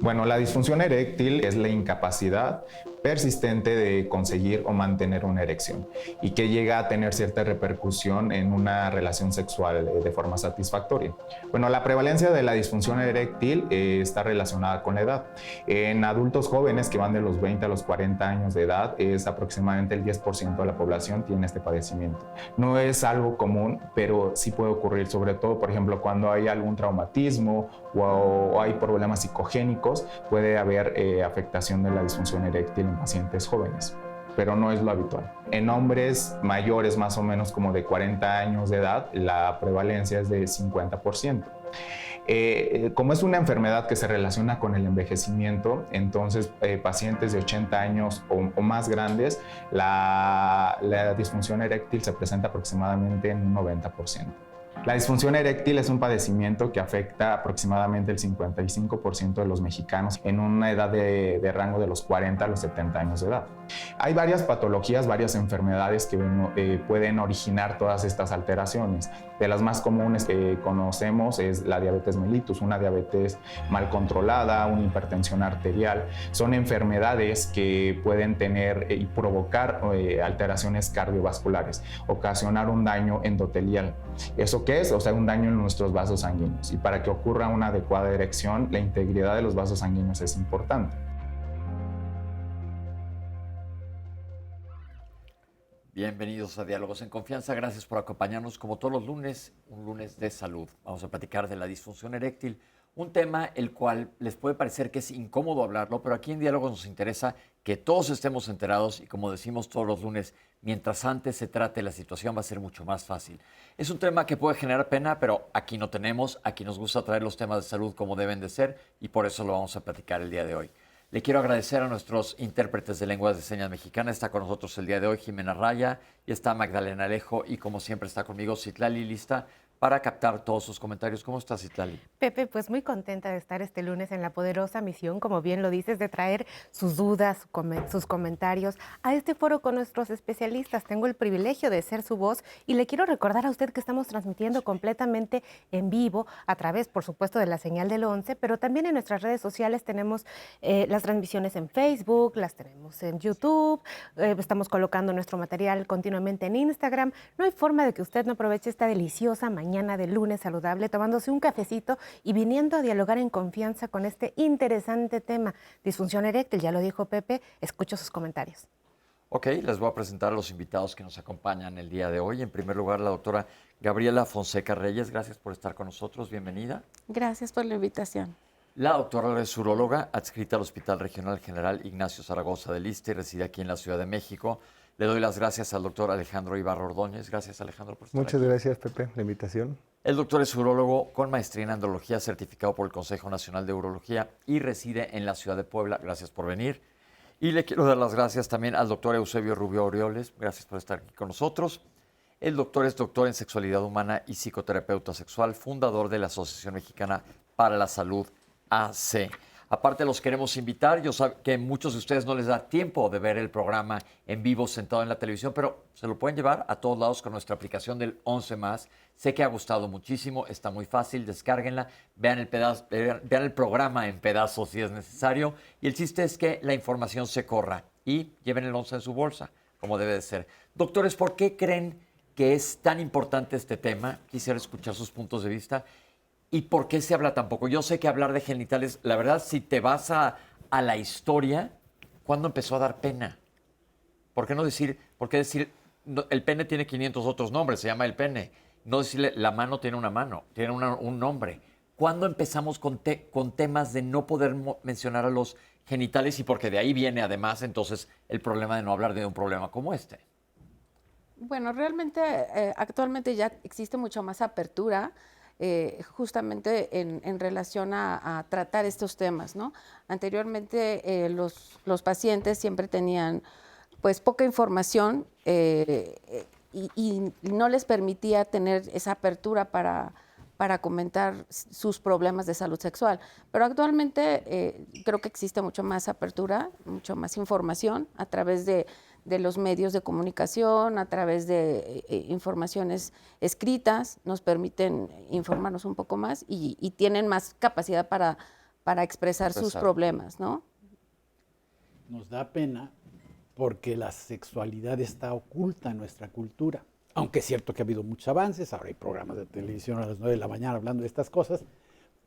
Bueno, la disfunción eréctil es la incapacidad persistente de conseguir o mantener una erección y que llega a tener cierta repercusión en una relación sexual de forma satisfactoria. Bueno, la prevalencia de la disfunción eréctil está relacionada con la edad. En adultos jóvenes que van de los 20 a los 40 años de edad, es aproximadamente el 10% de la población tiene este padecimiento. No es algo común, pero sí puede ocurrir, sobre todo, por ejemplo, cuando hay algún traumatismo o hay problemas psicogénicos, puede haber afectación de la disfunción eréctil en pacientes jóvenes, pero no es lo habitual. En hombres mayores, más o menos como de 40 años de edad, la prevalencia es de 50%. Como es una enfermedad que se relaciona con el envejecimiento, entonces pacientes de 80 años o más grandes, la disfunción eréctil se presenta aproximadamente en un 90%. La disfunción eréctil es un padecimiento que afecta aproximadamente el 55% de los mexicanos en una edad de rango de los 40 a los 70 años de edad. Hay varias patologías, varias enfermedades que pueden originar todas estas alteraciones. De las más comunes que conocemos es la diabetes mellitus, una diabetes mal controlada, una hipertensión arterial. Son enfermedades que pueden tener y provocar alteraciones cardiovasculares, ocasionar un daño endotelial. ¿Eso qué es? O sea, un daño en nuestros vasos sanguíneos. Y para que ocurra una adecuada erección, la integridad de los vasos sanguíneos es importante. Bienvenidos a Diálogos en Confianza. Gracias por acompañarnos como todos los lunes, un lunes de salud. Vamos a platicar de la disfunción eréctil, un tema el cual les puede parecer que es incómodo hablarlo, pero aquí en Diálogos nos interesa que todos estemos enterados y, como decimos todos los lunes, mientras antes se trate la situación va a ser mucho más fácil. Es un tema que puede generar pena, pero aquí no tenemos, aquí nos gusta traer los temas de salud como deben de ser y por eso lo vamos a platicar el día de hoy. Le quiero agradecer a nuestros intérpretes de lenguas de señas mexicanas. Está con nosotros el día de hoy Jimena Raya y está Magdalena Alejo y como siempre está conmigo Citlali lista para captar todos sus comentarios. ¿Cómo estás, Citlali? Pepe, pues muy contenta de estar este lunes en la poderosa misión, como bien lo dices, de traer sus dudas, sus comentarios a este foro con nuestros especialistas. Tengo el privilegio de ser su voz y le quiero recordar a usted que estamos transmitiendo completamente en vivo a través, por supuesto, de la señal del 11, pero también en nuestras redes sociales tenemos las transmisiones en Facebook, las tenemos en YouTube, estamos colocando nuestro material continuamente en Instagram. No hay forma de que usted no aproveche esta deliciosa mañana de lunes saludable tomándose un cafecito y viniendo a dialogar en confianza con este interesante tema. Disfunción eréctil, ya lo dijo Pepe, escucho sus comentarios. Ok, les voy a presentar a los invitados que nos acompañan el día de hoy. En primer lugar, la doctora Gabriela Fonseca Reyes, gracias por estar con nosotros, bienvenida. Gracias por la invitación. La doctora es uróloga, adscrita al Hospital Regional General Ignacio Zaragoza de Lista y reside aquí en la Ciudad de México. Le doy las gracias al doctor Alejandro Ibarra Ordóñez. Gracias, Alejandro, por estar Muchas aquí. gracias, Pepe, la invitación. El doctor es urólogo con maestría en andrología, certificado por el Consejo Nacional de Urología y reside en la ciudad de Puebla. Gracias por venir. Y le quiero dar las gracias también al doctor Eusebio Rubio Orioles. Gracias por estar aquí con nosotros. El doctor es doctor en sexualidad humana y psicoterapeuta sexual, fundador de la Asociación Mexicana para la Salud, AC. Aparte, los queremos invitar. Yo sé que a muchos de ustedes no les da tiempo de ver el programa en vivo sentado en la televisión, pero se lo pueden llevar a todos lados con nuestra aplicación del 11+. Sé que ha gustado muchísimo, está muy fácil, descárguenla, vean el programa en pedazos si es necesario. Y el chiste es que la información se corra y lleven el 11 en su bolsa, como debe de ser. Doctores, ¿por qué creen que es tan importante este tema? Quisiera escuchar sus puntos de vista. ¿Y por qué se habla tan poco? Yo sé que hablar de genitales, la verdad, si te vas a la historia, ¿cuándo empezó a dar pena? ¿Por qué decir, no, el pene tiene 500 otros nombres, se llama el pene? No decirle, la mano tiene una mano, tiene un nombre. ¿Cuándo empezamos con temas de no poder mencionar a los genitales? Y porque de ahí viene, además, entonces, el problema de no hablar de un problema como este. Bueno, realmente actualmente ya existe mucho más apertura justamente en relación a tratar estos temas, ¿no? Anteriormente los pacientes siempre tenían pues poca información y no les permitía tener esa apertura para comentar sus problemas de salud sexual. Pero actualmente creo que existe mucho más apertura, mucho más información a través de los medios de comunicación, a través de informaciones escritas, nos permiten informarnos un poco más y tienen más capacidad para expresar sus problemas, ¿no? Nos da pena porque la sexualidad está oculta en nuestra cultura. Aunque es cierto que ha habido muchos avances, ahora hay programas de televisión a las 9 de la mañana hablando de estas cosas,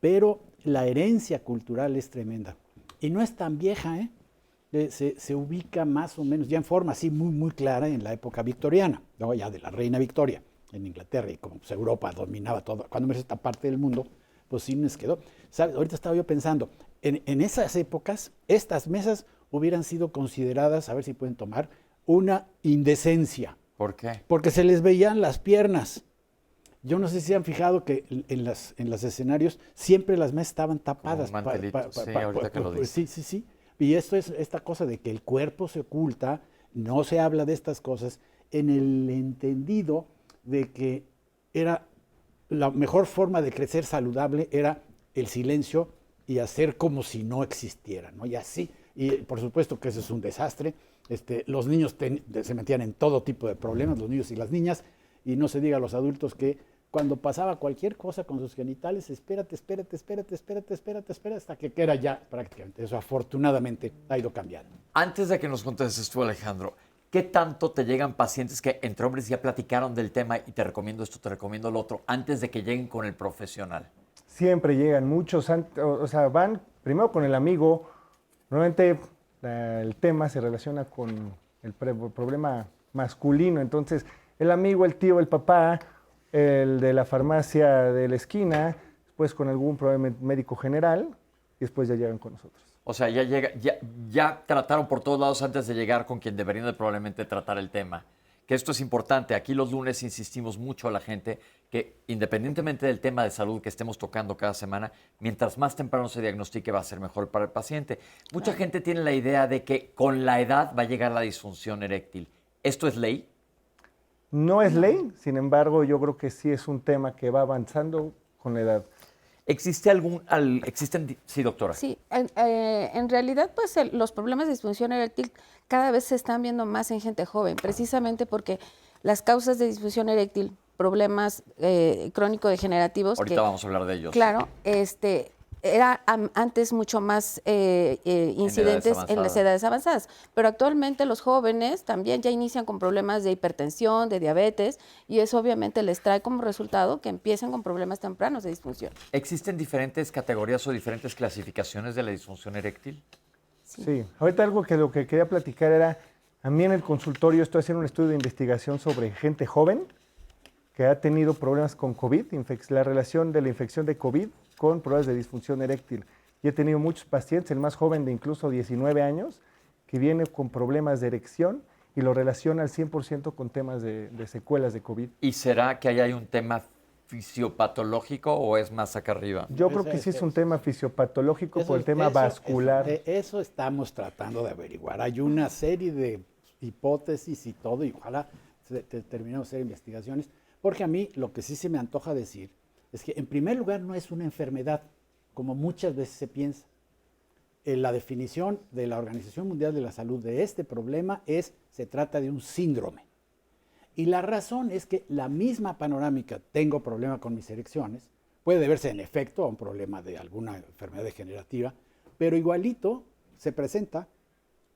pero la herencia cultural es tremenda. Y no es tan vieja, ¿eh? Se ubica más o menos ya en forma así muy clara en la época victoriana, ¿no? Ya de la reina Victoria en Inglaterra, y como pues, Europa dominaba todo, cuando me esta parte del mundo, pues sí nos quedó. ¿Sabes? Ahorita estaba yo pensando, en esas épocas, estas mesas hubieran sido consideradas, a ver si pueden tomar, una indecencia. ¿Por qué? Porque se les veían las piernas. Yo no sé si han fijado que en los escenarios siempre las mesas estaban tapadas. Como un mantelito, sí, ahorita que lo dices. Sí. Y esto es esta cosa de que el cuerpo se oculta, no se habla de estas cosas, en el entendido de que era la mejor forma de crecer saludable era el silencio y hacer como si no existiera, ¿no? Y así, y por supuesto que eso es un desastre. Los niños se metían en todo tipo de problemas, los niños y las niñas, y no se diga a los adultos que cuando pasaba cualquier cosa con sus genitales, espérate, hasta que era ya prácticamente. Eso afortunadamente ha ido cambiando. Antes de que nos contestes tú, Alejandro, ¿qué tanto te llegan pacientes que entre hombres ya platicaron del tema y te recomiendo esto, te recomiendo lo otro, antes de que lleguen con el profesional? Siempre llegan muchos, o sea, van primero con el amigo. Normalmente el tema se relaciona con el problema masculino, entonces el amigo, el tío, el papá, el de la farmacia de la esquina, después con algún problema médico general y después ya llegan con nosotros. O sea, ya trataron por todos lados antes de llegar con quien deberían de probablemente tratar el tema. Que esto es importante. Aquí los lunes insistimos mucho a la gente que independientemente del tema de salud que estemos tocando cada semana, mientras más temprano se diagnostique va a ser mejor para el paciente. Mucha gente tiene la idea de que con la edad va a llegar la disfunción eréctil. ¿Esto es ley? No es ley, sin embargo, yo creo que sí es un tema que va avanzando con la edad. Sí, doctora. Sí, en realidad, pues los problemas de disfunción eréctil cada vez se están viendo más en gente joven, precisamente porque las causas de disfunción eréctil, problemas crónico-degenerativos. Ahorita vamos a hablar de ellos. Claro, era antes mucho más incidentes en las edades avanzadas, pero actualmente los jóvenes también ya inician con problemas de hipertensión, de diabetes, y eso obviamente les trae como resultado que empiezan con problemas tempranos de disfunción. ¿Existen diferentes categorías o diferentes clasificaciones de la disfunción eréctil? Sí. Ahorita lo que quería platicar era, a mí en el consultorio estoy haciendo un estudio de investigación sobre gente joven que ha tenido problemas con COVID, la relación de la infección de COVID con problemas de disfunción eréctil. Y he tenido muchos pacientes, el más joven de incluso 19 años, que viene con problemas de erección y lo relaciona al 100% con temas de secuelas de COVID. ¿Y será que ahí hay un tema fisiopatológico o es más acá arriba? Yo creo que sí es un tema fisiopatológico por el tema vascular. Eso estamos tratando de averiguar. Hay una serie de hipótesis y todo, y ojalá terminemos de hacer investigaciones, porque a mí lo que sí se me antoja decir es que en primer lugar no es una enfermedad, como muchas veces se piensa. La definición de la Organización Mundial de la Salud de este problema se trata de un síndrome. Y la razón es que la misma panorámica, tengo problema con mis erecciones, puede deberse en efecto a un problema de alguna enfermedad degenerativa, pero igualito se presenta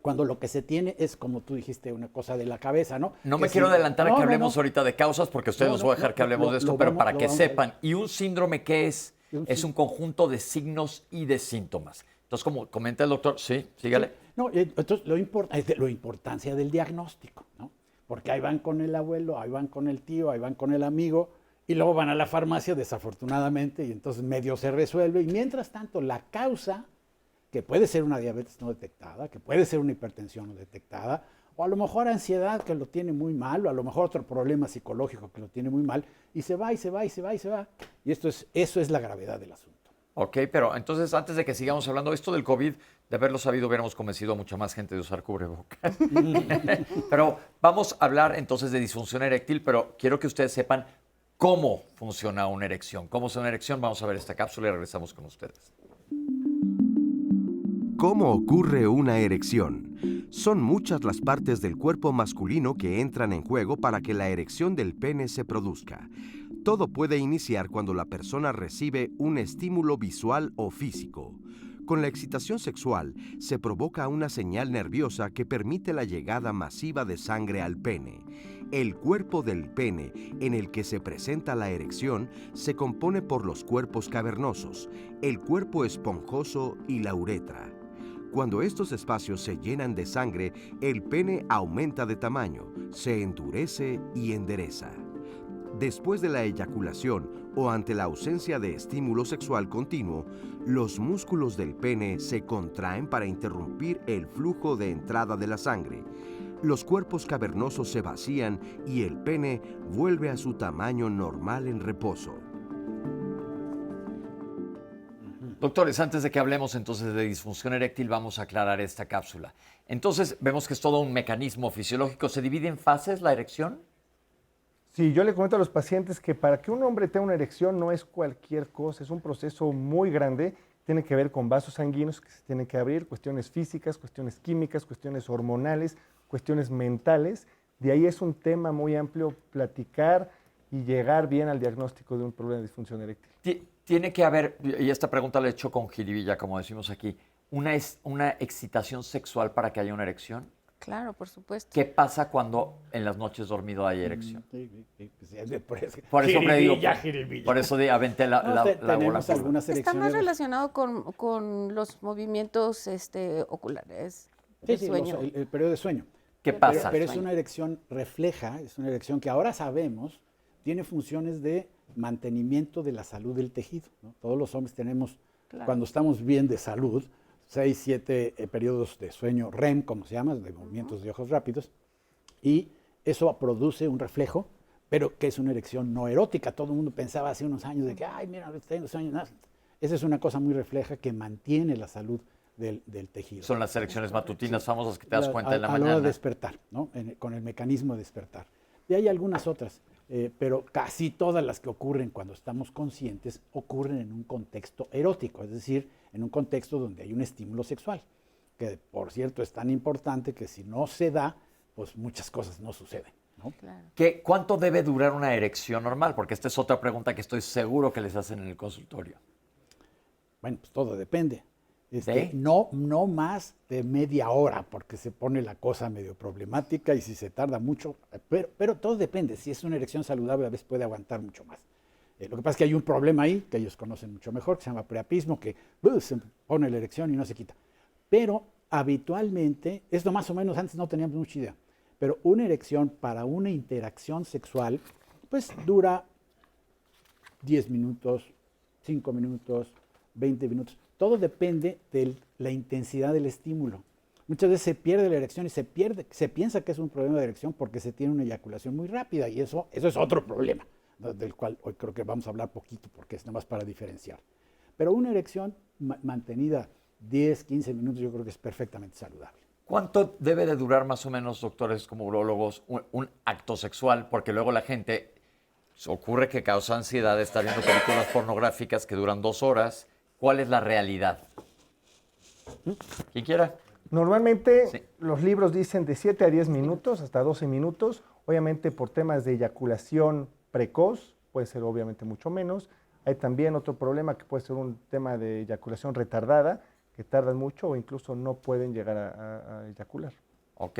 cuando lo que se tiene es, como tú dijiste, una cosa de la cabeza, ¿no? No me quiero adelantar a que hablemos ahorita de causas, porque ustedes nos voy a dejar que hablemos de esto, pero para que sepan. ¿Y un síndrome qué es? Es un conjunto de signos y de síntomas. Entonces, como comenta el doctor, sí, sígale. Sí. No, entonces es la importancia del diagnóstico, ¿no? Porque ahí van con el abuelo, ahí van con el tío, ahí van con el amigo, y luego van a la farmacia, desafortunadamente, y entonces medio se resuelve. Y mientras tanto, la causa, que puede ser una diabetes no detectada, que puede ser una hipertensión no detectada, o a lo mejor ansiedad que lo tiene muy mal, o a lo mejor otro problema psicológico que lo tiene muy mal, y se va, y se va, y se va, y se va. Y eso es la gravedad del asunto. Ok, pero entonces antes de que sigamos hablando, esto del COVID, de haberlo sabido, hubiéramos convencido a mucha más gente de usar cubrebocas. Pero vamos a hablar entonces de disfunción eréctil, pero quiero que ustedes sepan cómo funciona una erección. ¿Cómo es una erección? Vamos a ver esta cápsula y regresamos con ustedes. ¿Cómo ocurre una erección? Son muchas las partes del cuerpo masculino que entran en juego para que la erección del pene se produzca. Todo puede iniciar cuando la persona recibe un estímulo visual o físico. Con la excitación sexual se provoca una señal nerviosa que permite la llegada masiva de sangre al pene. El cuerpo del pene, en el que se presenta la erección, se compone por los cuerpos cavernosos, el cuerpo esponjoso y la uretra. Cuando estos espacios se llenan de sangre, el pene aumenta de tamaño, se endurece y endereza. Después de la eyaculación o ante la ausencia de estímulo sexual continuo, los músculos del pene se contraen para interrumpir el flujo de entrada de la sangre. Los cuerpos cavernosos se vacían y el pene vuelve a su tamaño normal en reposo. Doctores, antes de que hablemos entonces de disfunción eréctil, vamos a aclarar esta cápsula. Entonces, vemos que es todo un mecanismo fisiológico. ¿Se divide en fases la erección? Sí, yo le comento a los pacientes que para que un hombre tenga una erección no es cualquier cosa, es un proceso muy grande, tiene que ver con vasos sanguíneos que se tienen que abrir, cuestiones físicas, cuestiones químicas, cuestiones hormonales, cuestiones mentales. De ahí es un tema muy amplio platicar y llegar bien al diagnóstico de un problema de disfunción eréctil. Tiene que haber, y esta pregunta la he hecho con jiribilla, como decimos aquí, una excitación sexual para que haya una erección. Claro, por supuesto. ¿Qué pasa cuando en las noches dormido hay erección? Por eso me digo, jiribilla. por eso aventé la bola. Tenemos algunas Está más erecciones. relacionado con los movimientos oculares del Sí, sueño. el periodo de sueño. ¿Qué pasa? Pero es una erección refleja, es una erección que ahora sabemos tiene funciones de mantenimiento de la salud del tejido, ¿no? Todos los hombres tenemos, cuando estamos bien de salud, 6, 7 periodos de sueño REM, como se llama, de movimientos de ojos rápidos, y eso produce un reflejo, pero que es una erección no erótica. Todo el mundo pensaba hace unos años de que, ay, mira, tengo sueño. No. Esa es una cosa muy refleja que mantiene la salud del tejido. Son las erecciones matutinas famosas que te das cuenta en la a la hora mañana. de despertar, ¿no? Con el mecanismo de despertar. Y hay algunas otras, pero casi todas las que ocurren cuando estamos conscientes ocurren en un contexto erótico, es decir, en un contexto donde hay un estímulo sexual, que por cierto es tan importante que si no se da, pues muchas cosas no suceden, ¿no? Claro. ¿Cuánto debe durar una erección normal? Porque esta es otra pregunta que estoy seguro que les hacen en el consultorio. Bueno, pues todo depende. ¿De? No más de media hora, porque se pone la cosa medio problemática y si se tarda mucho, pero todo depende. Si es una erección saludable, a veces puede aguantar mucho más. Lo que pasa es que hay un problema ahí, que ellos conocen mucho mejor, que se llama priapismo, que se pone la erección y no se quita. Pero habitualmente, esto más o menos antes no teníamos mucha idea, pero una erección para una interacción sexual, pues dura 10 minutos, 5 minutos, 20 minutos. Todo depende de la intensidad del estímulo. Muchas veces se pierde la erección y se piensa que es un problema de erección porque se tiene una eyaculación muy rápida y eso es otro problema, ¿no? Del cual hoy creo que vamos a hablar poquito porque es nada más para diferenciar. Pero una erección mantenida 10, 15 minutos yo creo que es perfectamente saludable. ¿Cuánto debe de durar más o menos, doctores como urólogos, un acto sexual? Porque luego la gente, ocurre que causa ansiedad estar viendo películas pornográficas que duran 2 horas. ¿Cuál es la realidad? ¿Quién quiera? Normalmente Sí. los libros dicen de 7 a 10 minutos, hasta 12 minutos. Obviamente por temas de eyaculación precoz, puede ser obviamente mucho menos. Hay también otro problema que puede ser un tema de eyaculación retardada, que tardan mucho o incluso no pueden llegar a eyacular. Ok.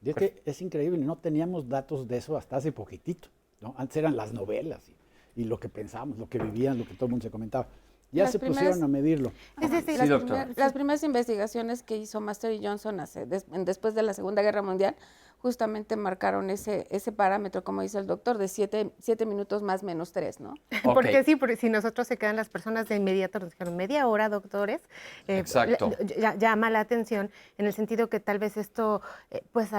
Y es que es increíble, no teníamos datos de eso hasta hace poquitito, ¿no? Antes eran las novelas y lo que pensábamos, lo que vivían, lo que todo el mundo se comentaba. Ya Las se primeras- pusieron a medirlo. Sí, doctor. Las primeras investigaciones que hizo Master y Johnson después de la Segunda Guerra Mundial justamente marcaron ese parámetro, como dice el doctor, de 7 minutos más menos 3, ¿no? Ok. Porque sí, porque si nosotros se quedan las personas de inmediato, nos dijeron media hora, doctores, Exacto. llama la atención en el sentido que tal vez esto pues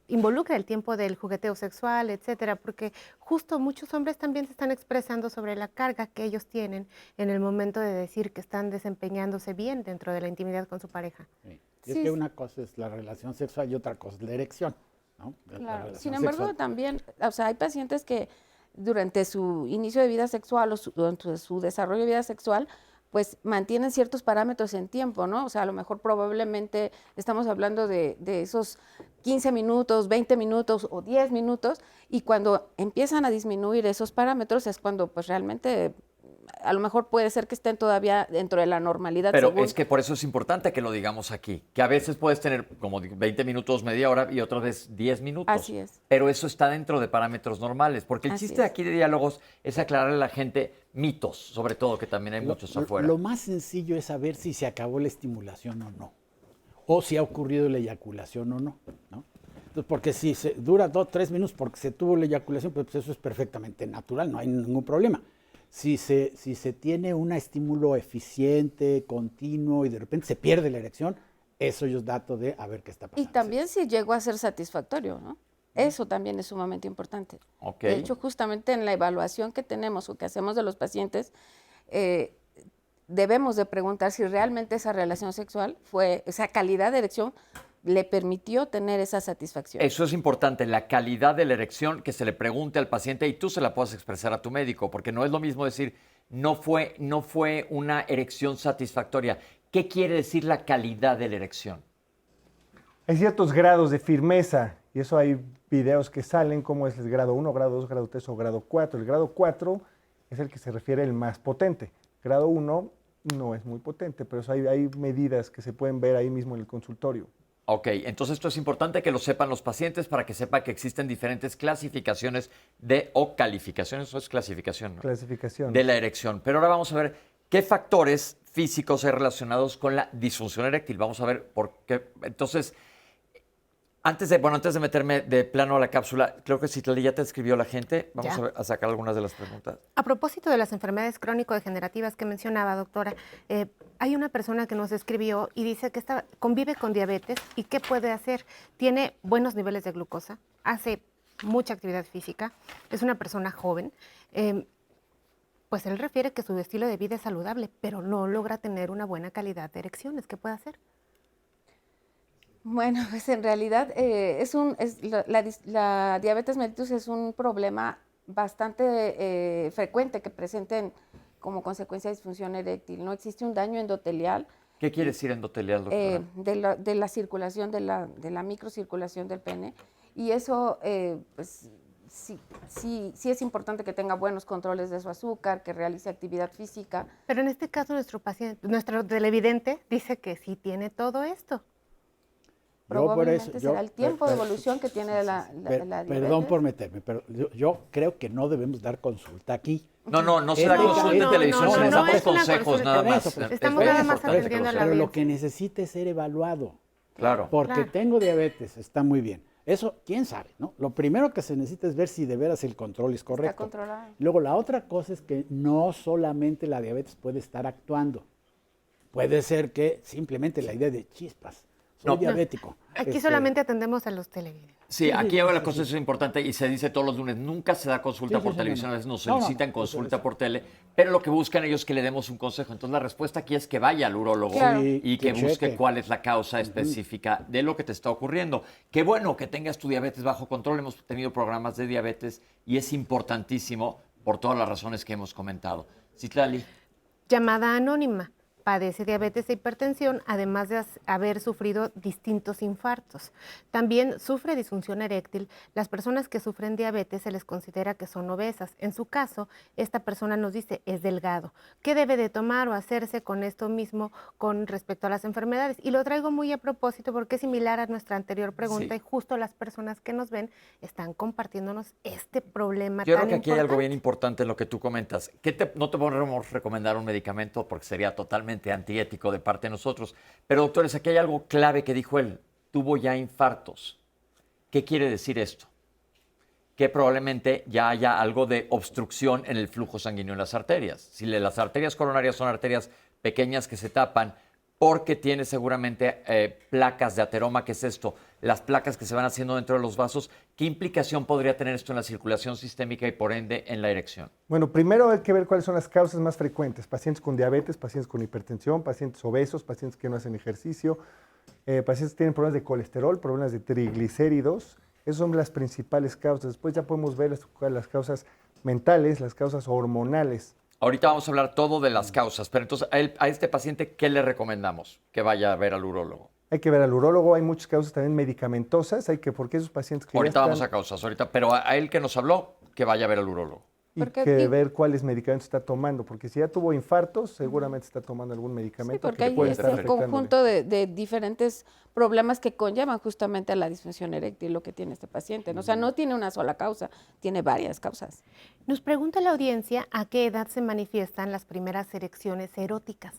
involucra el tiempo del jugueteo sexual, etcétera, porque justo muchos hombres también se están expresando sobre la carga que ellos tienen en el momento de decir que están desempeñándose bien dentro de la intimidad con su pareja. Sí. Y es Sí, que sí. una cosa es la relación sexual y otra cosa es la erección, ¿no? La Claro. relación Sin embargo, sexual. también, o sea, hay pacientes que durante su inicio de vida sexual o durante su desarrollo de vida sexual, pues mantienen ciertos parámetros en tiempo, ¿no? O sea, a lo mejor probablemente estamos hablando de esos 15 minutos, 20 minutos o 10 minutos, y cuando empiezan a disminuir esos parámetros es cuando pues realmente a lo mejor puede ser que estén todavía dentro de la normalidad. Pero según- es que por eso es importante que lo digamos aquí, que a veces puedes tener como 20 minutos, media hora y otra vez 10 minutos. Así es. Pero eso está dentro de parámetros normales, porque el Así chiste es. aquí de diálogos es aclararle a la gente mitos, sobre todo, que también hay muchos afuera. Lo más sencillo es saber si se acabó la estimulación o no, o si ha ocurrido la eyaculación o no, ¿no? Entonces, porque si se dura 2, 3 minutos porque se tuvo la eyaculación, pues eso es perfectamente natural, no hay ningún problema. Si se tiene un estímulo eficiente, continuo y de repente se pierde la erección, eso es dato de a ver qué está Y pasando. también si llegó a ser satisfactorio, ¿no? Eso también es sumamente importante. Ok. De hecho, justamente en la evaluación que tenemos o que hacemos de los pacientes, debemos de preguntar si realmente esa relación sexual esa calidad de erección le permitió tener esa satisfacción. Eso es importante, la calidad de la erección, que se le pregunte al paciente y tú se la puedas expresar a tu médico, porque no es lo mismo decir, no fue una erección satisfactoria. ¿Qué quiere decir la calidad de la erección? Hay ciertos grados de firmeza y eso hay videos que salen como es el grado 1, grado 2, grado 3 o grado 4. El grado 4 es el que se refiere al más potente. Grado 1 no es muy potente, pero eso hay medidas que se pueden ver ahí mismo en el consultorio. Ok, entonces esto es importante que lo sepan los pacientes para que sepan que existen diferentes clasificaciones o calificaciones, o es clasificación, ¿no? Clasificación. De la erección. Pero ahora vamos a ver qué factores físicos hay relacionados con la disfunción eréctil. Vamos a ver por qué. Entonces, antes de meterme de plano a la cápsula, creo que Citlali ya te escribió la gente. Vamos Ya. a sacar algunas de las preguntas. A propósito de las enfermedades crónico-degenerativas que mencionaba, doctora, hay una persona que nos escribió y dice que convive con diabetes y qué puede hacer. Tiene buenos niveles de glucosa, hace mucha actividad física, es una persona joven. Pues él refiere que su estilo de vida es saludable, pero no logra tener una buena calidad de erecciones. ¿Qué puede hacer? Bueno, pues en realidad la diabetes mellitus es un problema bastante frecuente que presenten como consecuencia de disfunción eréctil. No existe un daño endotelial ¿Qué quiere decir endotelial, doctora? de la circulación, de la microcirculación del pene. Y eso, pues, sí es importante que tenga buenos controles de su azúcar, que realice actividad física. Pero en este caso nuestro televidente dice que sí tiene todo esto. Probablemente será el tiempo de evolución que tiene la diabetes. Perdón por meterme, pero yo creo que no debemos dar consulta aquí. No se da No, consulta en no, televisión, no, se les no, damos es una consejos consulta. nada Por más. eso, pues, estamos Es nada muy más importante que atendiendo lo a la sepan. Pero lo audiencia. que necesita es ser evaluado. Claro. Porque Claro. tengo diabetes, está muy bien. Eso, quién sabe, ¿no? Lo primero que se necesita es ver si de veras el control es correcto. Está controlado. Luego, la otra cosa es que no solamente la diabetes puede estar actuando. Puede ser que simplemente la idea de chispas. Soy No. diabético. Aquí solamente atendemos a los televidentes. Sí, aquí ahora la cosa es importante y se dice todos los lunes, nunca se da consulta Sí, por sí, televisión, no. a veces nos No, no, solicitan no, consulta eso. por tele, pero lo que buscan ellos es que le demos un consejo. Entonces la respuesta aquí es que vaya al urólogo Claro. y que Que busque cheque. cuál es la causa específica de lo que te está ocurriendo. Qué bueno que tengas tu diabetes bajo control, hemos tenido programas de diabetes y es importantísimo por todas las razones que hemos comentado. Citlali. Llamada anónima. Padece diabetes e hipertensión, además de haber sufrido distintos infartos. También sufre disfunción eréctil. Las personas que sufren diabetes se les considera que son obesas. En su caso, esta persona nos dice es delgado. ¿Qué debe de tomar o hacerse con esto mismo con respecto a las enfermedades? Y lo traigo muy a propósito porque es similar a nuestra anterior pregunta Sí. y justo las personas que nos ven están compartiéndonos este problema Yo tan creo que aquí hay algo bien importante. importante en lo que tú comentas. No te podemos recomendar un medicamento porque sería totalmente antiético de parte de nosotros. Pero doctores, aquí hay algo clave que dijo él. Tuvo ya infartos. ¿Qué quiere decir esto? Que probablemente ya haya algo de obstrucción en el flujo sanguíneo en las arterias. Si las arterias coronarias son arterias pequeñas que se tapan, porque tiene seguramente placas de ateroma, ¿qué es esto? Las placas que se van haciendo dentro de los vasos, ¿qué implicación podría tener esto en la circulación sistémica y por ende en la erección? Bueno, primero hay que ver cuáles son las causas más frecuentes. Pacientes con diabetes, pacientes con hipertensión, pacientes obesos, pacientes que no hacen ejercicio, pacientes que tienen problemas de colesterol, problemas de triglicéridos. Esas son las principales causas. Después ya podemos ver las causas mentales, las causas hormonales. Ahorita vamos a hablar todo de las causas, pero entonces a este paciente, ¿qué le recomendamos? Que vaya a ver al urólogo. Hay que ver al urólogo, hay muchas causas también medicamentosas, porque esos pacientes que Ahorita ya vamos a están, causas, pero a él que nos habló, que vaya a ver al urólogo. y Porque que aquí- ver cuáles medicamentos está tomando, porque si ya tuvo infartos, seguramente está tomando algún Sí, medicamento porque que hay puede este estar afectándole. conjunto de diferentes problemas que conllevan justamente a la disfunción eréctil, lo que tiene este paciente, ¿no? O sea, no tiene una sola causa, tiene varias causas. Nos pregunta la audiencia a qué edad se manifiestan las primeras erecciones eróticas.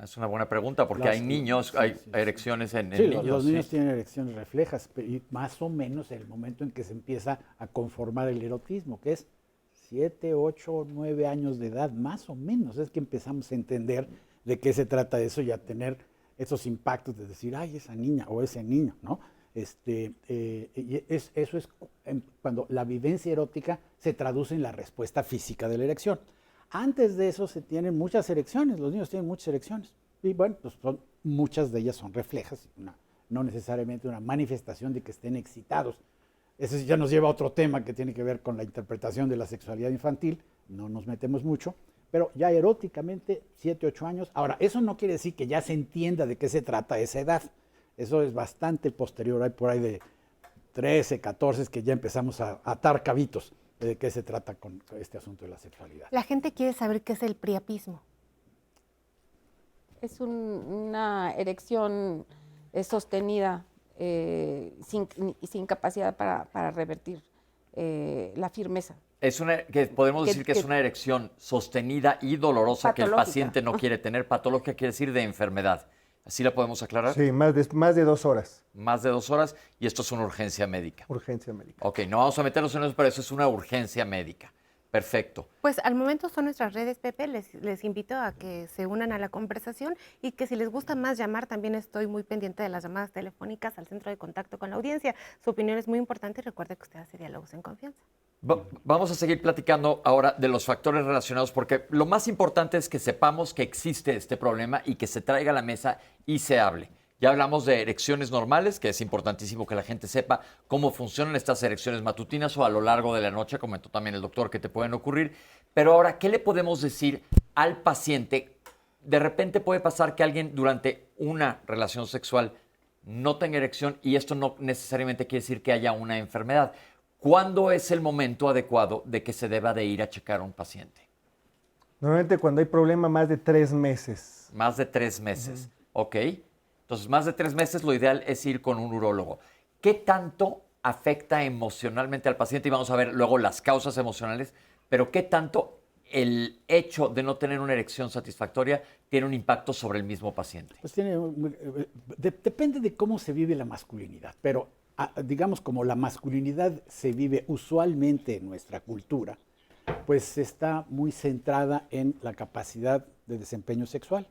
Es una buena pregunta porque Las- hay niños, sí, hay sí, sí. erecciones en Sí, niños. los niños sí. tienen erecciones reflejas, y más o menos en el momento en que se empieza a conformar el erotismo, que es 7, 8, 9 años de edad, más o menos, es que empezamos a entender de qué se trata eso y a tener esos impactos de decir, ay, esa niña o ese niño, ¿no? Eso es cuando la vivencia erótica se traduce en la respuesta física de la erección. Antes de eso se tienen muchas erecciones, los niños tienen muchas erecciones. Y bueno, pues muchas de ellas son reflejas, no necesariamente una manifestación de que estén excitados. Eso ya nos lleva a otro tema que tiene que ver con la interpretación de la sexualidad infantil, no nos metemos mucho, pero ya eróticamente 7, 8 años. Ahora, eso no quiere decir que ya se entienda de qué se trata esa edad. Eso es bastante posterior, hay por ahí de 13, 14 que ya empezamos a atar cabitos de qué se trata con este asunto de la sexualidad. La gente quiere saber qué es el priapismo. Es una erección sostenida sin capacidad para revertir la firmeza. Podemos Que- decir que es que- una erección sostenida y dolorosa que el Patológica. paciente no quiere tener. Patológica quiere decir de enfermedad. ¿Así la podemos aclarar? Sí, más de 2 horas, Más de 2 horas y esto es una urgencia médica. urgencia médica. Ok, no vamos a meternos en eso, pero eso es una urgencia médica. Perfecto. Pues al momento son nuestras redes, Pepe. Les invito a que se unan a la conversación y que si les gusta más llamar, también estoy muy pendiente de las llamadas telefónicas al centro de contacto con la audiencia. Su opinión es muy importante y recuerde que usted hace diálogos en confianza. Vamos a seguir platicando ahora de los factores relacionados porque lo más importante es que sepamos que existe este problema y que se traiga a la mesa y se hable. Ya hablamos de erecciones normales, que es importantísimo que la gente sepa cómo funcionan estas erecciones matutinas o a lo largo de la noche, comentó también el doctor, que te pueden ocurrir. Pero ahora, ¿qué le podemos decir al paciente? De repente puede pasar que alguien durante una relación sexual no tenga erección y esto no necesariamente quiere decir que haya una enfermedad. ¿Cuándo es el momento adecuado de que se deba de ir a checar a un paciente? Normalmente cuando hay problema más de 3 meses. Más de 3 meses, ¿ok? Entonces, más de 3 meses, lo ideal es ir con un urólogo. ¿Qué tanto afecta emocionalmente al paciente? Y vamos a ver luego las causas emocionales, pero ¿qué tanto el hecho de no tener una erección satisfactoria tiene un impacto sobre el mismo paciente? Pues depende de cómo se vive la masculinidad, pero digamos como la masculinidad se vive usualmente en nuestra cultura, pues está muy centrada en la capacidad de desempeño sexual.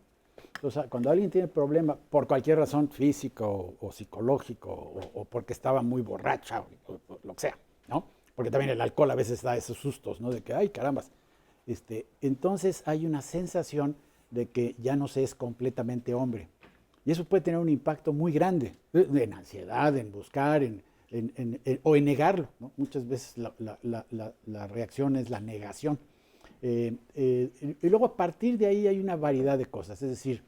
O sea, cuando alguien tiene problema por cualquier razón físico o psicológico o porque estaba muy borracha o lo que sea, ¿no? Porque también el alcohol a veces da esos sustos, ¿no? De que, ay, carambas. Entonces hay una sensación de que ya no se es completamente hombre. Y eso puede tener un impacto muy grande en ansiedad, en buscar, o en negarlo, ¿no? Muchas veces la reacción es la negación. Y luego a partir de ahí hay una variedad de cosas, es decir,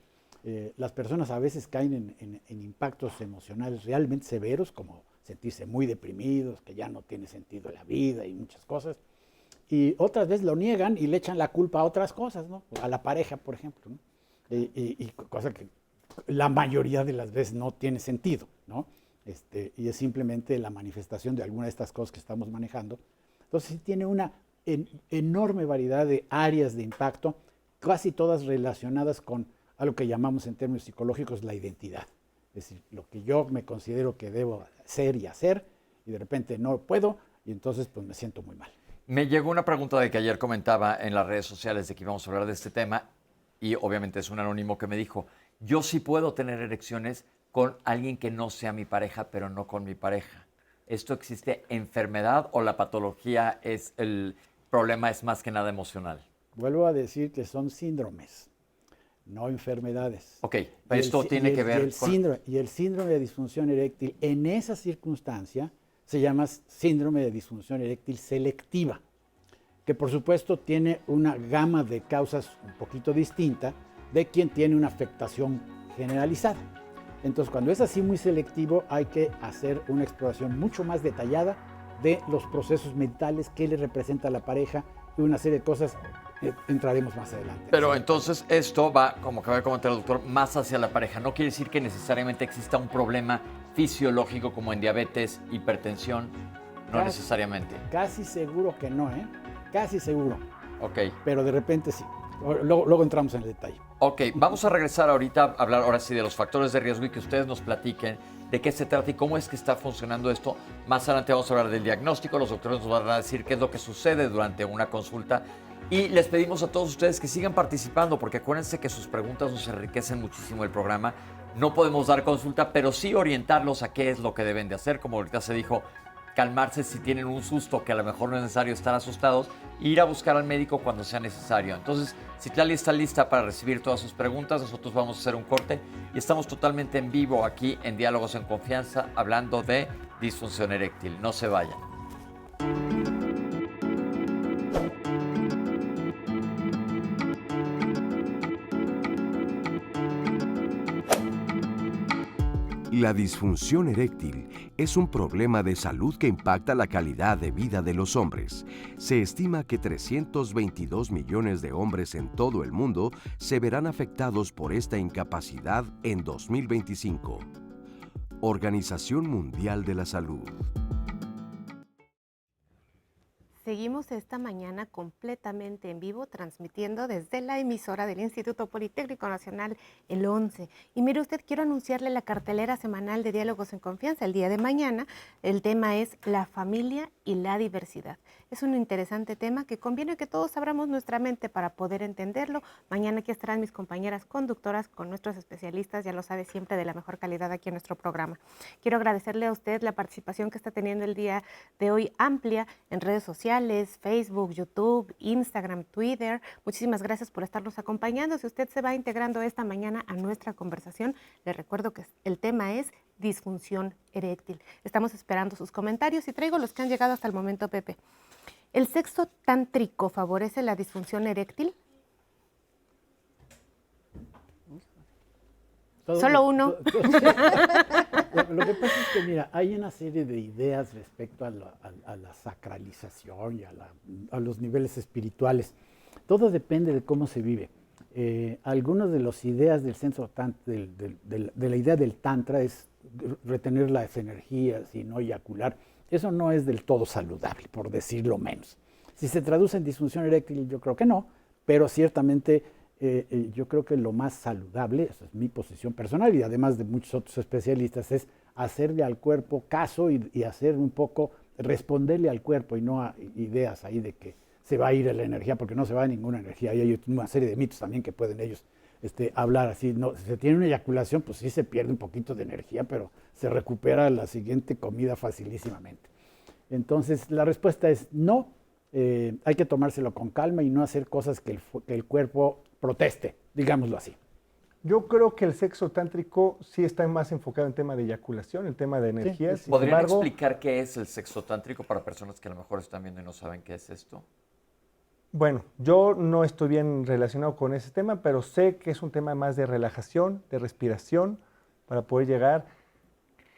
las personas a veces caen en impactos emocionales realmente severos, como sentirse muy deprimidos, que ya no tiene sentido la vida y muchas cosas, y otras veces lo niegan y le echan la culpa a otras cosas, ¿no? A la pareja, por ejemplo, ¿no? Y cosa que la mayoría de las veces no tiene sentido, ¿no? Y es simplemente la manifestación de alguna de estas cosas que estamos manejando. Entonces sí tiene una enorme variedad de áreas de impacto, casi todas relacionadas con algo que llamamos en términos psicológicos la identidad. Es decir, lo que yo me considero que debo ser y hacer, y de repente no puedo, y entonces pues me siento muy mal. Me llegó una pregunta de que ayer comentaba en las redes sociales de que íbamos a hablar de este tema y obviamente es un anónimo que me dijo, yo sí puedo tener erecciones con alguien que no sea mi pareja, pero no con mi pareja. ¿Esto existe enfermedad o la patología el problema es más que nada emocional? Vuelvo a decir que son síndromes, no enfermedades. Ok, esto tiene que ver con... Y el síndrome de disfunción eréctil en esa circunstancia se llama síndrome de disfunción eréctil selectiva, que por supuesto tiene una gama de causas un poquito distinta de quien tiene una afectación generalizada. Entonces, cuando es así muy selectivo, hay que hacer una exploración mucho más detallada de los procesos mentales, qué le representa a la pareja y una serie de cosas. Entraremos más adelante. Pero entonces esto va, como acaba de comentar el doctor, más hacia la pareja. No quiere decir que necesariamente exista un problema fisiológico como en diabetes, hipertensión, no necesariamente. Casi seguro que no, Casi seguro. Ok. Pero de repente sí. Luego entramos en el detalle. Ok, vamos a regresar ahorita a hablar ahora sí de los factores de riesgo y que ustedes nos platiquen de qué se trata y cómo es que está funcionando esto. Más adelante vamos a hablar del diagnóstico, los doctores nos van a decir qué es lo que sucede durante una consulta y les pedimos a todos ustedes que sigan participando porque acuérdense que sus preguntas nos enriquecen muchísimo el programa. No podemos dar consulta, pero sí orientarlos a qué es lo que deben de hacer, como ahorita se dijo, calmarse si tienen un susto, que a lo mejor no es necesario estar asustados, e ir a buscar al médico cuando sea necesario. Entonces, Citlali está lista para recibir todas sus preguntas, nosotros vamos a hacer un corte y estamos totalmente en vivo aquí en Diálogos en Confianza hablando de disfunción eréctil. No se vayan. La disfunción eréctil es un problema de salud que impacta la calidad de vida de los hombres. Se estima que 322 millones de hombres en todo el mundo se verán afectados por esta incapacidad en 2025. Organización Mundial de la Salud. Seguimos esta mañana completamente en vivo, transmitiendo desde la emisora del Instituto Politécnico Nacional, el 11. Y mire usted, quiero anunciarle la cartelera semanal de Diálogos en Confianza. El día de mañana, el tema es la familia y la diversidad. Es un interesante tema que conviene que todos abramos nuestra mente para poder entenderlo. Mañana aquí estarán mis compañeras conductoras con nuestros especialistas, ya lo sabe, siempre de la mejor calidad aquí en nuestro programa. Quiero agradecerle a usted la participación que está teniendo el día de hoy amplia en redes sociales, Facebook, YouTube, Instagram, Twitter. Muchísimas gracias por estarnos acompañando. Si usted se va integrando esta mañana a nuestra conversación, le recuerdo que el tema es disfunción eréctil. Estamos esperando sus comentarios y traigo los que han llegado hasta el momento, Pepe. ¿El sexo tántrico favorece la disfunción eréctil? Solo uno. Lo que pasa es que, mira, hay una serie de ideas respecto a la sacralización y a los niveles espirituales. Todo depende de cómo se vive. Algunas de las ideas del centro de la idea del tantra es retener las energías y no eyacular. Eso no es del todo saludable, por decirlo menos. Si se traduce en disfunción eréctil, yo creo que no, pero ciertamente yo creo que lo más saludable, esa es mi posición personal y además de muchos otros especialistas, es hacerle al cuerpo caso y hacer un poco, responderle al cuerpo y no a ideas ahí de que se va a ir la energía, porque no se va ninguna energía. Y hay una serie de mitos también que pueden ellos hablar así. No, si se tiene una eyaculación, pues sí se pierde un poquito de energía, pero se recupera la siguiente comida facilísimamente. Entonces, la respuesta es no. Hay que tomárselo con calma y no hacer cosas que el cuerpo proteste, digámoslo así. Yo creo que el sexo tántrico sí está más enfocado en tema de eyaculación, el tema de energías. Sí. ¿Podrían explicar qué es el sexo tántrico para personas que a lo mejor están viendo y no saben qué es esto? Bueno, yo no estoy bien relacionado con ese tema, pero sé que es un tema más de relajación, de respiración, para poder llegar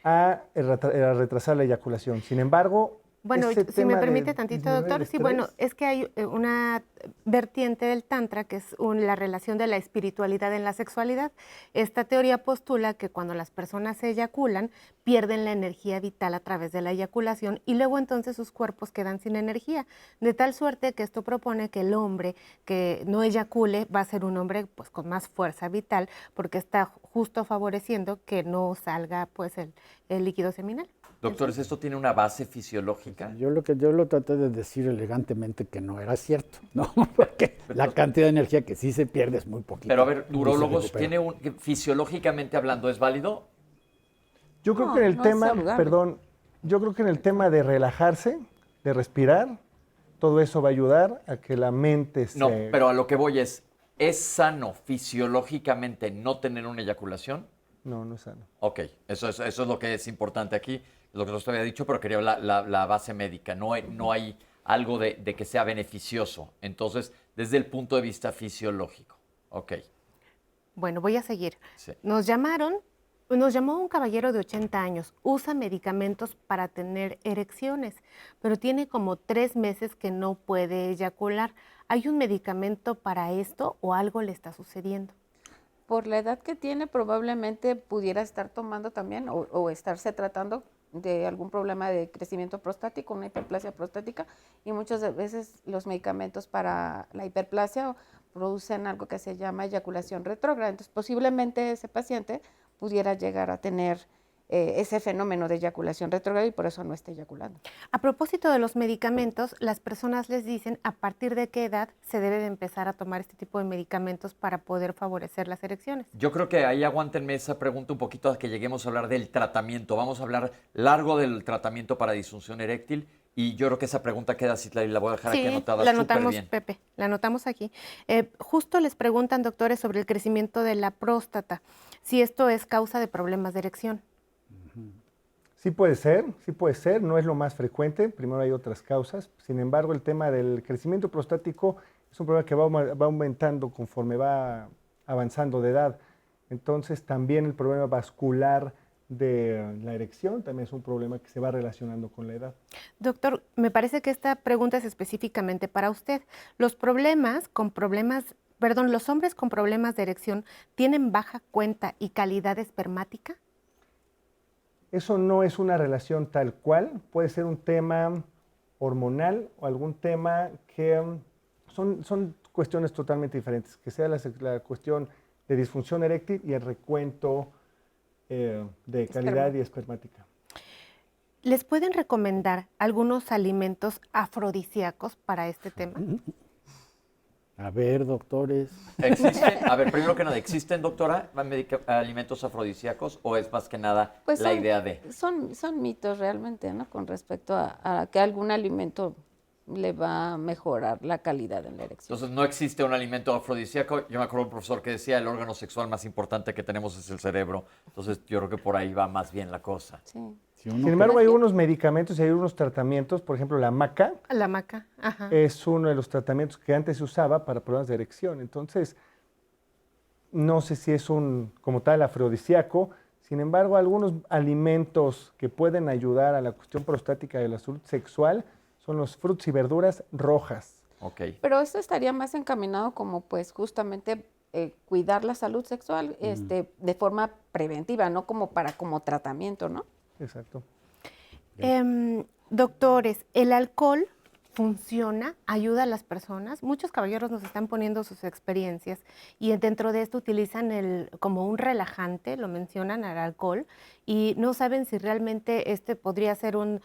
a retrasar la eyaculación. Sin embargo, bueno, si me permite tantito, doctor, sí, bueno, es que hay una vertiente del Tantra que es la relación de la espiritualidad en la sexualidad. Esta teoría postula que cuando las personas se eyaculan, pierden la energía vital a través de la eyaculación y luego entonces sus cuerpos quedan sin energía, de tal suerte que esto propone que el hombre que no eyacule va a ser un hombre pues con más fuerza vital porque está justo favoreciendo que no salga pues el líquido seminal. Doctores, ¿esto tiene una base fisiológica? Yo lo traté de decir elegantemente que no era cierto, ¿no? Porque la cantidad de energía que sí se pierde es muy poquita. Pero a ver, urólogos, fisiológicamente hablando, ¿es válido? Yo creo que en el tema, yo creo que en el tema de relajarse, de respirar, todo eso va a ayudar a que la mente se... No, pero a lo que voy ¿es sano fisiológicamente no tener una eyaculación? No, no es sano. Ok, eso es lo que es importante aquí, lo que usted había dicho, pero quería la base médica. No hay algo de que sea beneficioso. Entonces, desde el punto de vista fisiológico. Ok. Bueno, voy a seguir. Sí. Nos llamaron Nos llamó un caballero de 80 años, usa medicamentos para tener erecciones, pero tiene como 3 meses que no puede eyacular. ¿Hay un medicamento para esto o algo le está sucediendo? Por la edad que tiene, probablemente pudiera estar tomando también o estarse tratando de algún problema de crecimiento prostático, una hiperplasia prostática, y muchas veces los medicamentos para la hiperplasia producen algo que se llama eyaculación retrógrada. Entonces, posiblemente ese paciente pudiera llegar a tener ese fenómeno de eyaculación retrógrada y por eso no está eyaculando. A propósito de los medicamentos, las personas les dicen a partir de qué edad se debe de empezar a tomar este tipo de medicamentos para poder favorecer las erecciones. Yo creo que ahí aguántenme esa pregunta un poquito a que lleguemos a hablar del tratamiento. Vamos a hablar largo del tratamiento para disfunción eréctil y yo creo que esa pregunta queda así, la voy a dejar aquí anotada. La anotamos, bien. Pepe, la anotamos aquí. Justo les preguntan, doctores, sobre el crecimiento de la próstata, si esto es causa de problemas de erección. Sí puede ser, no es lo más frecuente, primero hay otras causas. Sin embargo, el tema del crecimiento prostático es un problema que va aumentando conforme va avanzando de edad. Entonces, también el problema vascular de la erección también es un problema que se va relacionando con la edad. Doctor, me parece que esta pregunta es específicamente para usted. Los hombres con problemas de erección tienen baja cuenta y calidad espermática. Eso no es una relación tal cual, puede ser un tema hormonal o algún tema que son cuestiones totalmente diferentes, que sea la cuestión de disfunción eréctil y el recuento de calidad y espermática. ¿Les pueden recomendar algunos alimentos afrodisíacos para este tema? A ver, doctores. ¿Existen? A ver, primero que nada, ¿existen, doctora, alimentos afrodisíacos o es más que nada Pues la idea de? Son mitos realmente, ¿no? Con respecto a que algún alimento le va a mejorar la calidad en la erección. Entonces, no existe un alimento afrodisíaco. Yo me acuerdo de un profesor que decía, el órgano sexual más importante que tenemos es el cerebro. Entonces, yo creo que por ahí va más bien la cosa. Sí. Sin embargo, hay unos medicamentos y hay unos tratamientos, por ejemplo, la maca. La maca, ajá. Es uno de los tratamientos que antes se usaba para problemas de erección. Entonces, no sé si es como tal afrodisíaco. Sin embargo, algunos alimentos que pueden ayudar a la cuestión prostática y la salud sexual son los frutos y verduras rojas. Ok. Pero esto estaría más encaminado como pues justamente cuidar la salud sexual de forma preventiva, no como como tratamiento, ¿no? Exacto. Doctores, ¿el alcohol funciona, ayuda a las personas? Muchos caballeros nos están poniendo sus experiencias y dentro de esto utilizan como un relajante, lo mencionan al alcohol, y no saben si realmente este podría ser un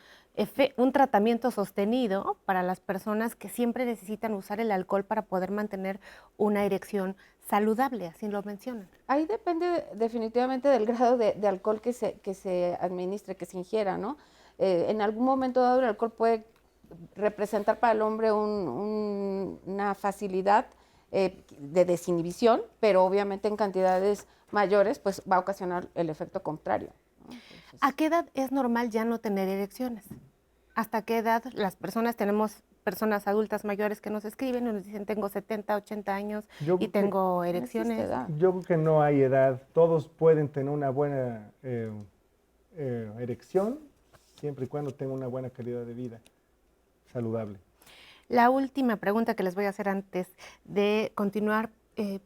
tratamiento sostenido para las personas que siempre necesitan usar el alcohol para poder mantener una erección saludable, así lo mencionan. Ahí depende definitivamente del grado de alcohol que se administre, que se ingiera, ¿no? En algún momento dado el alcohol puede representar para el hombre una facilidad de desinhibición, pero obviamente en cantidades mayores pues va a ocasionar el efecto contrario, ¿no? Entonces, ¿A qué edad es normal ya no tener erecciones? ¿Hasta qué edad tenemos personas adultas mayores que nos escriben y nos dicen tengo 70, 80 años y tengo erecciones? no existe edad. Yo creo que no hay edad. Todos pueden tener una buena erección siempre y cuando tengan una buena calidad de vida saludable. La última pregunta que les voy a hacer antes de continuar,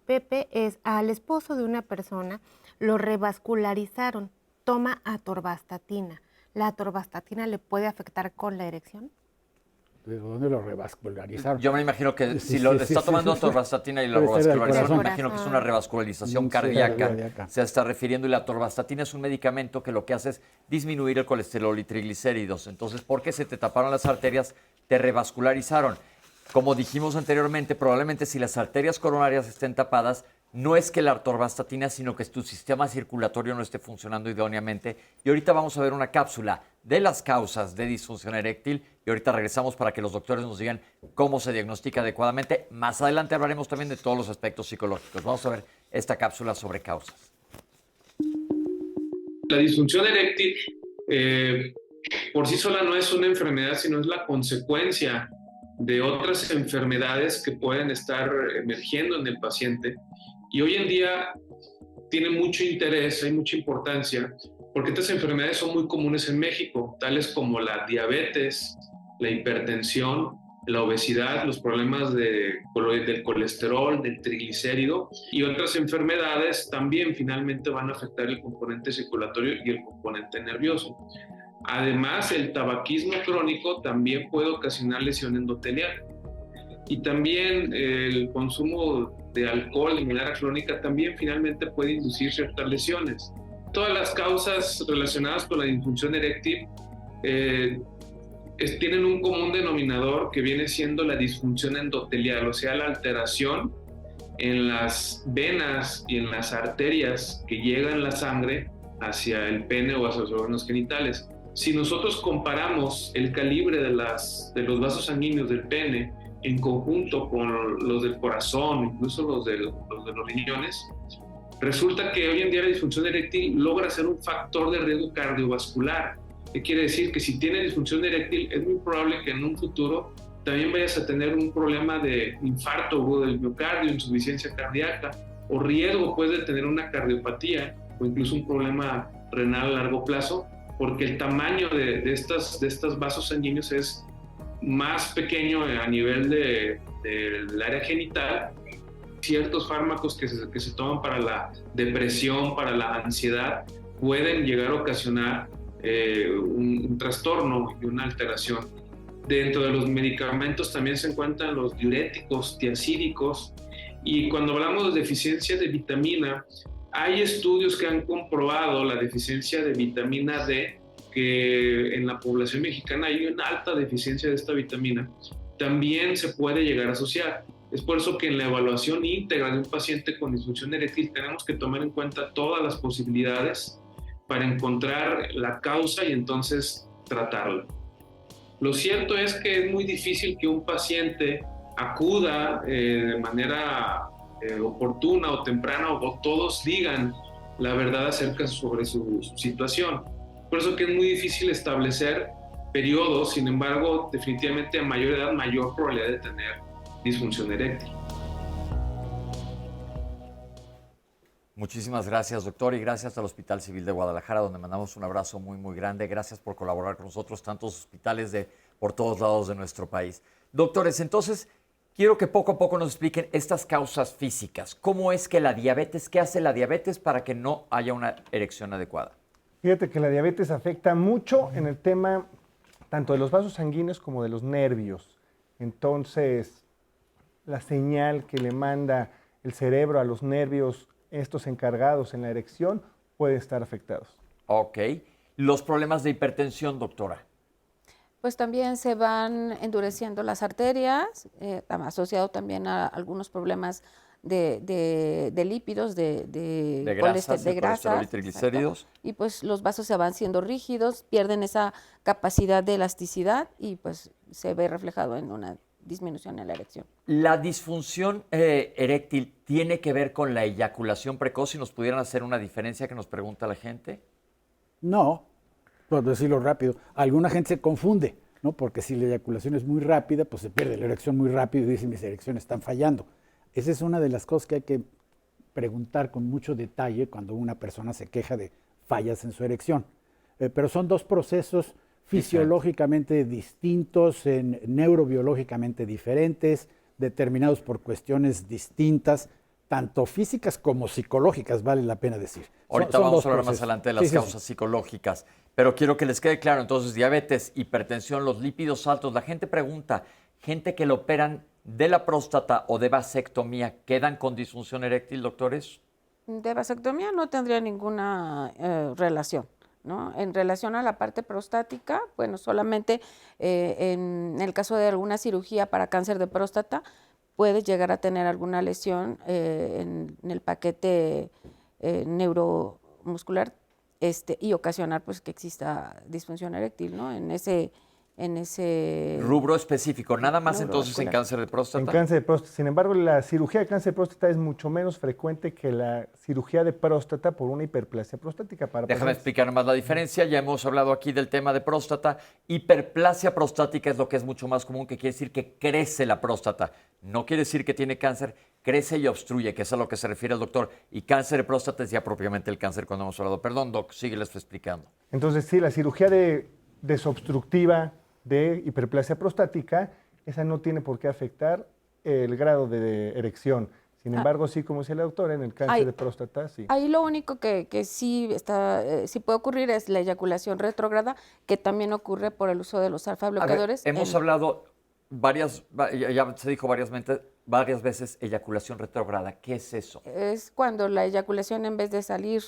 Pepe, es al esposo de una persona lo revascularizaron, toma atorvastatina. ¿La atorvastatina le puede afectar con la erección? ¿Pero dónde lo revascularizaron? Yo me imagino que Sí, si lo sí, está sí, tomando sí. atorvastatina y lo Puede ser del revascularizaron, me corazón. imagino que es una revascularización Sí, cardíaca. cardíaca. Se está refiriendo y la atorvastatina es un medicamento que lo que hace es disminuir el colesterol y triglicéridos. Entonces, porque se te taparon las arterias, te revascularizaron. Como dijimos anteriormente, probablemente si las arterias coronarias estén tapadas, no es que la atorvastatina, sino que tu sistema circulatorio no esté funcionando idóneamente. Y ahorita vamos a ver una cápsula de las causas de disfunción eréctil y ahorita regresamos para que los doctores nos digan cómo se diagnostica adecuadamente. Más adelante hablaremos también de todos los aspectos psicológicos. Vamos a ver esta cápsula sobre causas. La disfunción eréctil por sí sola no es una enfermedad, sino es la consecuencia de otras enfermedades que pueden estar emergiendo en el paciente. Y hoy en día tiene mucho interés, hay mucha importancia, porque estas enfermedades son muy comunes en México, tales como la diabetes, la hipertensión, la obesidad, los problemas del colesterol, del triglicérido y otras enfermedades también finalmente van a afectar el componente circulatorio y el componente nervioso. Además, el tabaquismo crónico también puede ocasionar lesión endotelial. Y también el consumo de alcohol de manera crónica también finalmente puede inducir ciertas lesiones. Todas las causas relacionadas con la disfunción eréctil tienen un común denominador que viene siendo la disfunción endotelial, o sea, la alteración en las venas y en las arterias que llegan la sangre hacia el pene o hacia los órganos genitales. Si nosotros comparamos el calibre de los vasos sanguíneos del pene en conjunto con los del corazón, incluso los de los riñones, resulta que hoy en día la disfunción eréctil logra ser un factor de riesgo cardiovascular. ¿Qué quiere decir? Que si tienes disfunción eréctil es muy probable que en un futuro también vayas a tener un problema de infarto agudo del miocardio, insuficiencia cardíaca, o riesgo puedes de tener una cardiopatía o incluso un problema renal a largo plazo, porque el tamaño de estos vasos sanguíneos es más pequeño a nivel del área genital. Ciertos fármacos que se toman para la depresión, para la ansiedad, pueden llegar a ocasionar un trastorno y una alteración. Dentro de los medicamentos también se encuentran los diuréticos, tiacídicos, y cuando hablamos de deficiencia de vitamina, hay estudios que han comprobado la deficiencia de vitamina D, que en la población mexicana hay una alta deficiencia de esta vitamina. También se puede llegar a asociar. Es por eso que en la evaluación íntegra de un paciente con disfunción eréctil tenemos que tomar en cuenta todas las posibilidades para encontrar la causa y entonces tratarla. Lo cierto es que es muy difícil que un paciente acuda de manera oportuna o temprana o todos digan la verdad acerca sobre su situación. Por eso que es muy difícil establecer periodos, sin embargo, definitivamente a mayor edad, mayor probabilidad de tener disfunción eréctil. Muchísimas gracias, doctor, y gracias al Hospital Civil de Guadalajara, donde mandamos un abrazo muy, muy grande. Gracias por colaborar con nosotros, tantos hospitales por todos lados de nuestro país. Doctores, entonces, quiero que poco a poco nos expliquen estas causas físicas. ¿Cómo es que la diabetes, qué hace la diabetes para que no haya una erección adecuada? Fíjate que la diabetes afecta mucho en el tema tanto de los vasos sanguíneos como de los nervios. Entonces, la señal que le manda el cerebro a los nervios, estos encargados en la erección, pueden estar afectados. Ok. ¿Los problemas de hipertensión, doctora? Pues también se van endureciendo las arterias, asociado también a algunos problemas de lípidos, de grasas, grasas y triglicéridos. Exacto. Y pues los vasos se van siendo rígidos, pierden esa capacidad de elasticidad y pues se ve reflejado en una disminución en la erección. ¿La disfunción eréctil tiene que ver con la eyaculación precoz? Si nos pudieran hacer una diferencia que nos pregunta la gente. No, por decirlo rápido. Alguna gente se confunde, ¿no? Porque si la eyaculación es muy rápida, pues se pierde la erección muy rápido y dicen mis erecciones están fallando. Esa es una de las cosas que hay que preguntar con mucho detalle cuando una persona se queja de fallas en su erección. Pero son dos procesos fisiológicamente distintos, neurobiológicamente diferentes, determinados por cuestiones distintas, tanto físicas como psicológicas, vale la pena decir. Ahorita vamos a hablar más adelante de las causas psicológicas, pero quiero que les quede claro, entonces, diabetes, hipertensión, los lípidos altos. La gente pregunta, gente que lo operan de la próstata o de vasectomía, ¿quedan con disfunción eréctil, doctores? De vasectomía no tendría ninguna relación, ¿no? En relación a la parte prostática, bueno, solamente en el caso de alguna cirugía para cáncer de próstata, puede llegar a tener alguna lesión en el paquete neuromuscular y ocasionar pues que exista disfunción eréctil, ¿no? En ese rubro específico, nada más entonces vascular. en cáncer de próstata. En cáncer de próstata. Sin embargo, la cirugía de cáncer de próstata es mucho menos frecuente que la cirugía de próstata por una hiperplasia prostática. Déjame explicar más la diferencia. Ya hemos hablado aquí del tema de próstata. Hiperplasia prostática es lo que es mucho más común, que quiere decir que crece la próstata. no quiere decir que tiene cáncer, crece y obstruye, que es a lo que se refiere el doctor. Y cáncer de próstata es ya propiamente el cáncer cuando hemos hablado. Perdón, doc, sígueles explicando. Entonces, sí, la cirugía desobstructiva de hiperplasia prostática, esa no tiene por qué afectar el grado de erección. Sin embargo, sí, como decía la doctora, en el cáncer de próstata, sí. Ahí lo único que sí, sí puede ocurrir es la eyaculación retrógrada, que también ocurre por el uso de los alfa bloqueadores. Hemos hablado ya se dijo varias veces eyaculación retrógrada. ¿Qué es eso? Es cuando la eyaculación, en vez de salir,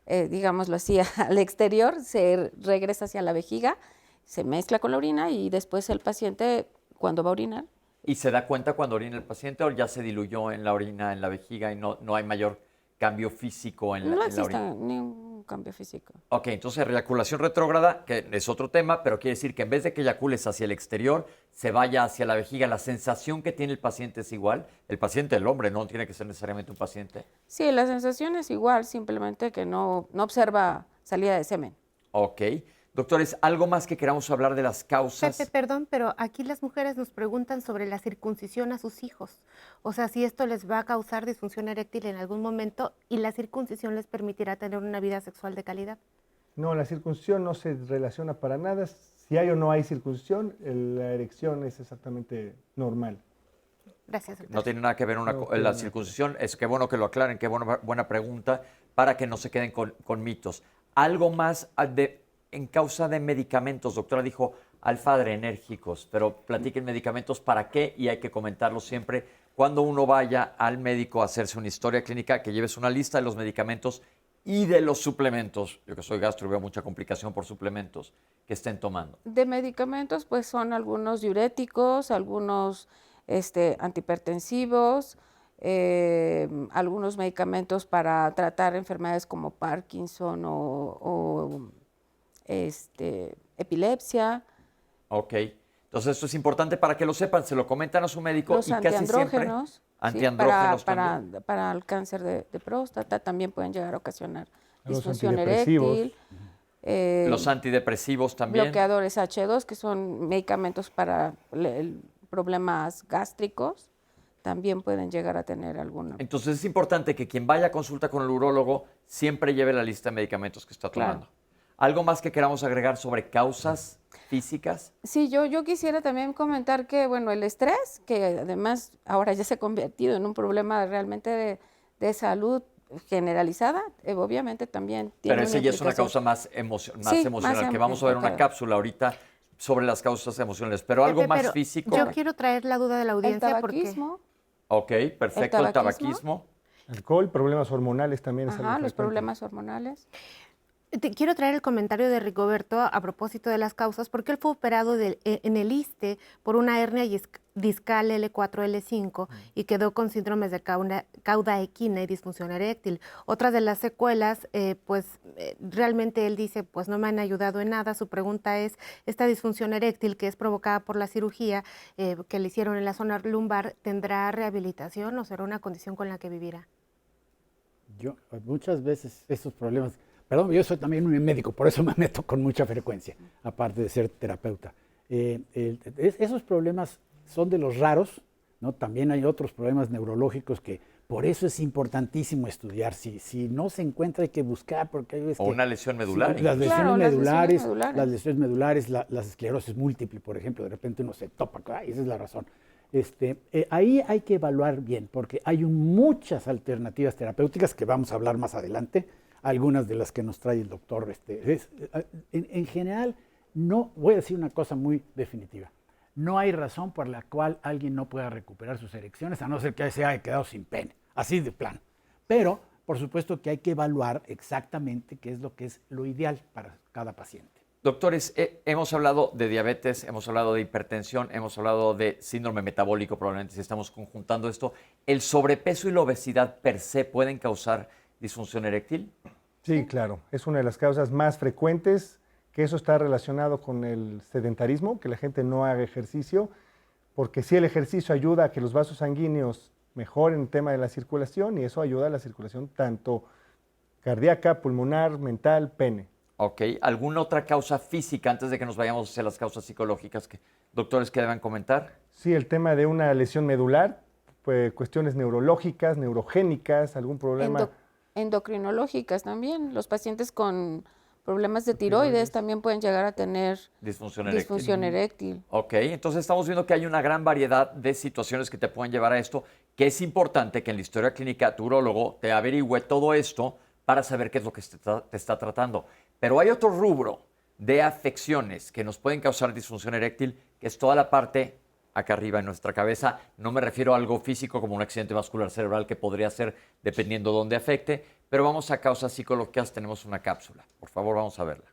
digámoslo así, al exterior, se regresa hacia la vejiga, se mezcla con la orina y después el paciente, cuando va a orinar, ¿Y se da cuenta cuando orina el paciente o ya se diluyó en la orina, en la vejiga y no hay mayor cambio físico en la no orina? existe ningún cambio físico. Ok, entonces eyaculación retrógrada, que es otro tema, pero quiere decir que en vez de que eyacules hacia el exterior, se vaya hacia la vejiga. La sensación que tiene el paciente es igual. El paciente, el hombre, no tiene que ser necesariamente un paciente. Sí, la sensación es igual, simplemente que no observa salida de semen. Ok. Doctores, ¿algo más que queramos hablar de las causas? Pepe, perdón, pero aquí las mujeres nos preguntan sobre la circuncisión a sus hijos. O sea, si esto les va a causar disfunción eréctil en algún momento y la circuncisión les permitirá tener una vida sexual de calidad. No, la circuncisión no se relaciona para nada. Si hay o no hay circuncisión, la erección es exactamente normal. Gracias, doctor. No tiene nada que ver la circuncisión. Es que bueno que lo aclaren, qué buena pregunta, para que no se queden con mitos. Algo más en causa de medicamentos. Doctora dijo alfa-adrenérgicos, pero platiquen medicamentos para qué y hay que comentarlo siempre. Cuando uno vaya al médico a hacerse una historia clínica, que lleves una lista de los medicamentos y de los suplementos. Yo que soy gastro y veo mucha complicación por suplementos que estén tomando. De medicamentos, pues son algunos diuréticos, algunos antihipertensivos, algunos medicamentos para tratar enfermedades como Parkinson o epilepsia. Ok. Entonces esto es importante para que lo sepan, se lo comentan a su médico. Los y casi siempre antiandrógenos, para el cáncer de próstata también pueden llegar a ocasionar disfunción eréctil. Los antidepresivos también. Bloqueadores H2, que son medicamentos para problemas gástricos, también pueden llegar a tener alguna. Entonces es importante que quien vaya a consulta con el urólogo siempre lleve la lista de medicamentos que está tomando. Claro. ¿Algo más que queramos agregar sobre causas físicas? Sí, yo quisiera también comentar que, bueno, el estrés, que además ahora ya se ha convertido en un problema realmente de salud generalizada, obviamente también tiene. Pero ese ya es una causa más emocional, que vamos a ver una cápsula ahorita sobre las causas emocionales, pero algo más físico. Yo quiero traer la duda de la audiencia. El tabaquismo. Ok, perfecto, el tabaquismo. Alcohol, problemas hormonales también. Ajá, los problemas hormonales. Quiero traer el comentario de Rigoberto a propósito de las causas, porque él fue operado en el ISSSTE por una hernia discal L4-L5 y quedó con síndromes de cauda equina y disfunción eréctil. Otras de las secuelas, realmente él dice, pues no me han ayudado en nada. Su pregunta es, ¿esta disfunción eréctil que es provocada por la cirugía que le hicieron en la zona lumbar, ¿tendrá rehabilitación o será una condición con la que vivirá? Yo muchas veces esos problemas... Perdón, yo soy también un médico, por eso me meto con mucha frecuencia, aparte de ser terapeuta. Esos problemas son de los raros, ¿no? También hay otros problemas neurológicos que por eso es importantísimo estudiar. Si no se encuentra hay que buscar, porque hay veces una lesión medular. Sí, las lesiones medulares, las esclerosis múltiple, por ejemplo, de repente uno se topa, esa es la razón. Ahí hay que evaluar bien, porque hay muchas alternativas terapéuticas que vamos a hablar más adelante, algunas de las que nos trae el doctor. En general, no voy a decir una cosa muy definitiva. No hay razón por la cual alguien no pueda recuperar sus erecciones, a no ser que se haya quedado sin pene, así de plano. Pero, por supuesto que hay que evaluar exactamente qué es lo ideal para cada paciente. Doctores, hemos hablado de diabetes, hemos hablado de hipertensión, hemos hablado de síndrome metabólico, probablemente si estamos conjuntando esto. ¿El sobrepeso y la obesidad per se pueden causar disfunción eréctil? Sí, claro. Es una de las causas más frecuentes, que eso está relacionado con el sedentarismo, que la gente no haga ejercicio, porque sí el ejercicio ayuda a que los vasos sanguíneos mejoren el tema de la circulación y eso ayuda a la circulación tanto cardíaca, pulmonar, mental, pene. Ok. ¿Alguna otra causa física antes de que nos vayamos hacia las causas psicológicas, doctores, que deban comentar? Sí, el tema de una lesión medular, pues, cuestiones neurológicas, neurogénicas, algún problema. Endocrinológicas también. Los pacientes con problemas de tiroides también pueden llegar a tener disfunción eréctil. Ok, entonces estamos viendo que hay una gran variedad de situaciones que te pueden llevar a esto, que es importante que en la historia clínica tu urólogo te averigüe todo esto para saber qué es lo que te está tratando. Pero hay otro rubro de afecciones que nos pueden causar disfunción eréctil, que es toda la parte acá arriba en nuestra cabeza. No me refiero a algo físico como un accidente vascular cerebral que podría ser dependiendo de dónde afecte, pero vamos a causas psicológicas, tenemos una cápsula. Por favor, vamos a verla.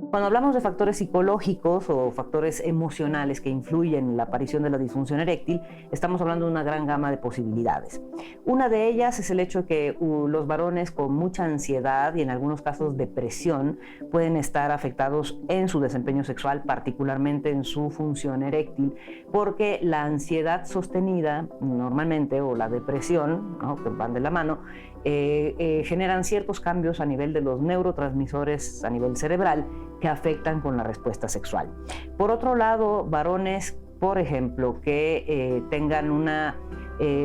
Cuando hablamos de factores psicológicos o factores emocionales que influyen en la aparición de la disfunción eréctil, estamos hablando de una gran gama de posibilidades. Una de ellas es el hecho de que los varones con mucha ansiedad y en algunos casos depresión pueden estar afectados en su desempeño sexual, particularmente en su función eréctil, porque la ansiedad sostenida normalmente o la depresión, ¿no?, que van de la mano, generan ciertos cambios a nivel de los neurotransmisores a nivel cerebral que afectan con la respuesta sexual. Por otro lado, varones, por ejemplo, que tengan una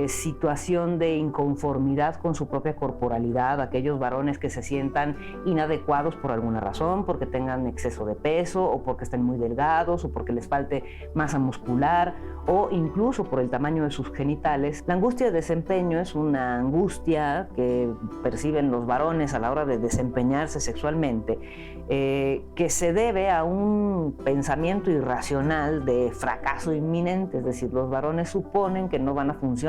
situación de inconformidad con su propia corporalidad, aquellos varones que se sientan inadecuados por alguna razón, porque tengan exceso de peso o porque estén muy delgados o porque les falte masa muscular o incluso por el tamaño de sus genitales. La angustia de desempeño es una angustia que perciben los varones a la hora de desempeñarse sexualmente, que se debe a un pensamiento irracional de fracaso inminente, es decir, los varones suponen que no van a funcionar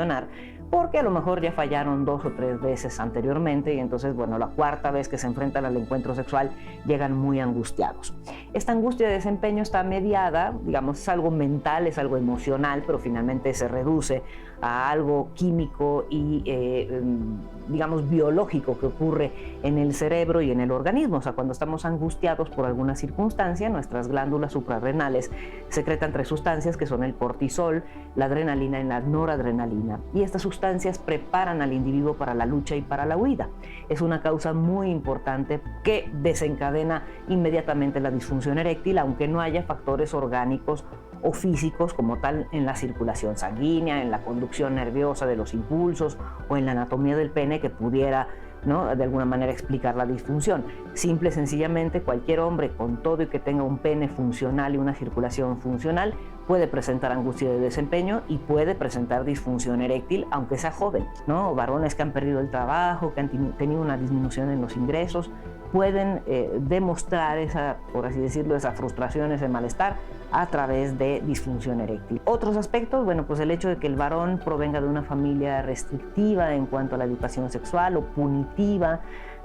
porque a lo mejor ya fallaron 2 o 3 veces anteriormente y entonces, bueno, la cuarta vez que se enfrentan al encuentro sexual llegan muy angustiados. Esta angustia de desempeño está mediada, digamos, es algo mental, es algo emocional, pero finalmente se reduce a algo químico y, digamos, biológico que ocurre en el cerebro y en el organismo. O sea, cuando estamos angustiados por alguna circunstancia, nuestras glándulas suprarrenales secretan 3 sustancias que son el cortisol, la adrenalina y la noradrenalina. Y estas sustancias preparan al individuo para la lucha y para la huida. Es una causa muy importante que desencadena inmediatamente la disfunción eréctil, aunque no haya factores orgánicos o físicos como tal en la circulación sanguínea, en la conducción nerviosa de los impulsos o en la anatomía del pene que pudiera, ¿no?, de alguna manera explicar la disfunción. Simple y sencillamente, cualquier hombre con todo y que tenga un pene funcional y una circulación funcional puede presentar angustia de desempeño y puede presentar disfunción eréctil, aunque sea joven, ¿no? Varones que han perdido el trabajo, que han tenido una disminución en los ingresos, pueden demostrar esa, por así decirlo, esa frustración, ese malestar a través de disfunción eréctil. Otros aspectos, bueno, pues el hecho de que el varón provenga de una familia restrictiva en cuanto a la educación sexual o punitiva,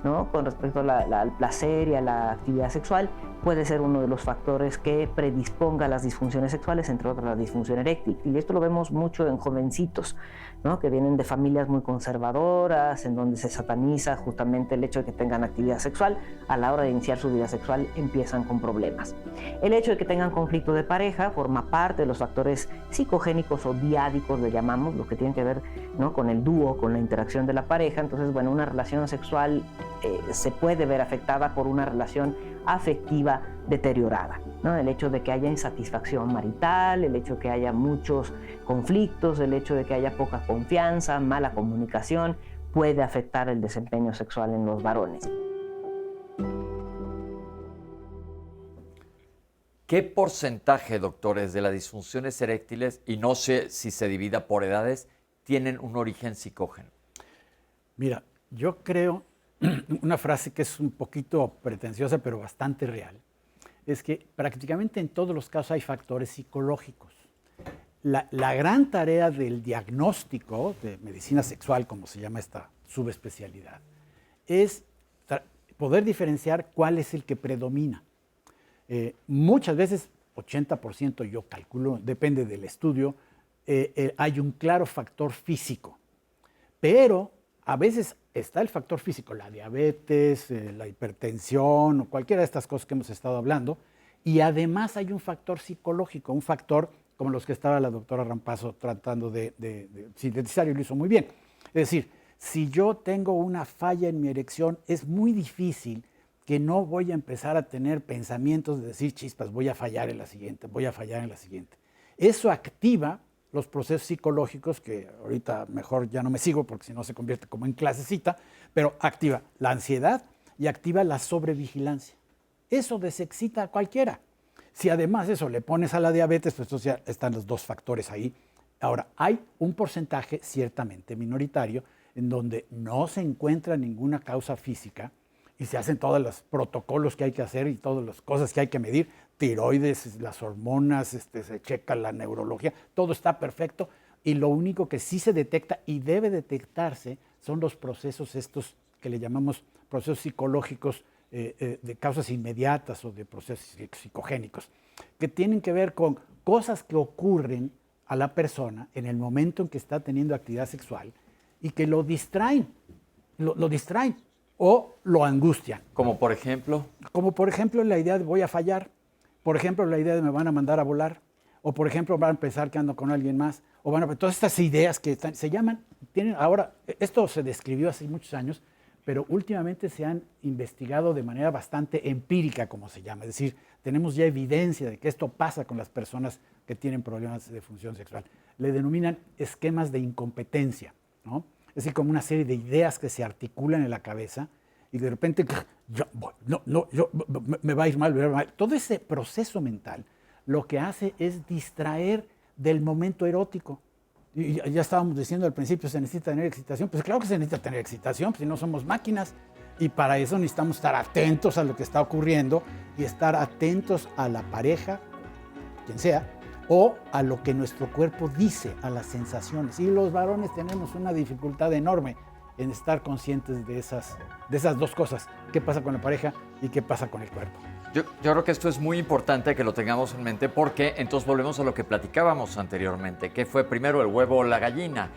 ¿no?, con respecto al placer y a la actividad sexual, puede ser uno de los factores que predisponga a las disfunciones sexuales, entre otras la disfunción eréctil. Y esto lo vemos mucho en jovencitos, ¿no?, que vienen de familias muy conservadoras, en donde se sataniza justamente el hecho de que tengan actividad sexual. A la hora de iniciar su vida sexual empiezan con problemas. El hecho de que tengan conflicto de pareja forma parte de los factores psicogénicos o diádicos, le llamamos, lo que tiene que ver, ¿no?, con el dúo, con la interacción de la pareja. Entonces, bueno, una relación sexual se puede ver afectada por una relación afectiva deteriorada, ¿no? El hecho de que haya insatisfacción marital, el hecho de que haya muchos conflictos, el hecho de que haya poca confianza, mala comunicación, puede afectar el desempeño sexual en los varones. ¿Qué porcentaje, doctores, de las disfunciones eréctiles, y no sé si se divida por edades, tienen un origen psicógeno? Mira, yo creo, una frase que es un poquito pretenciosa, pero bastante real, es que prácticamente en todos los casos hay factores psicológicos. La gran tarea del diagnóstico de medicina sexual, como se llama esta subespecialidad, es poder diferenciar cuál es el que predomina. Muchas veces, 80% yo calculo, depende del estudio, hay un claro factor físico, pero a veces está el factor físico, la diabetes, la hipertensión o cualquiera de estas cosas que hemos estado hablando, y además hay un factor psicológico, un factor como los que estaba la doctora Rampazzo tratando de sintetizar y lo hizo muy bien. Es decir, si yo tengo una falla en mi erección, es muy difícil que no voy a empezar a tener pensamientos de decir, chispas, voy a fallar en la siguiente, voy a fallar en la siguiente. Eso activa los procesos psicológicos, que ahorita mejor ya no me sigo porque si no se convierte como en clasecita, pero activa la ansiedad y activa la sobrevigilancia. Eso desexcita a cualquiera. Si además eso le pones a la diabetes, pues entonces ya están los dos factores ahí. Ahora, hay un porcentaje ciertamente minoritario en donde no se encuentra ninguna causa física y se hacen todos los protocolos que hay que hacer y todas las cosas que hay que medir, tiroides, las hormonas, se checa la neurología, todo está perfecto y lo único que sí se detecta y debe detectarse son los procesos estos que le llamamos procesos psicológicos de causas inmediatas o de procesos psicogénicos, que tienen que ver con cosas que ocurren a la persona en el momento en que está teniendo actividad sexual y que lo distraen, lo distraen o lo angustian. Como por ejemplo. Como por ejemplo la idea de voy a fallar, por ejemplo la idea de me van a mandar a volar, o por ejemplo van a pensar que ando con alguien más, o van a todas estas ideas que se llaman, tienen ahora, esto se describió hace muchos años, pero últimamente se han investigado de manera bastante empírica, como se llama, es decir, tenemos ya evidencia de que esto pasa con las personas que tienen problemas de función sexual. Le denominan esquemas de incompetencia, ¿no? Es decir, como una serie de ideas que se articulan en la cabeza y de repente me va a ir mal. Todo ese proceso mental lo que hace es distraer del momento erótico. Y ya estábamos diciendo al principio, se necesita tener excitación. Pues claro que se necesita tener excitación, pues si no somos máquinas. Y para eso necesitamos estar atentos a lo que está ocurriendo y estar atentos a la pareja, quien sea, o a lo que nuestro cuerpo dice, a las sensaciones. Y los varones tenemos una dificultad enorme en estar conscientes de esas dos cosas. ¿Qué pasa con la pareja y qué pasa con el cuerpo? Yo creo que esto es muy importante que lo tengamos en mente porque entonces volvemos a lo que platicábamos anteriormente, que fue primero el huevo o la gallina.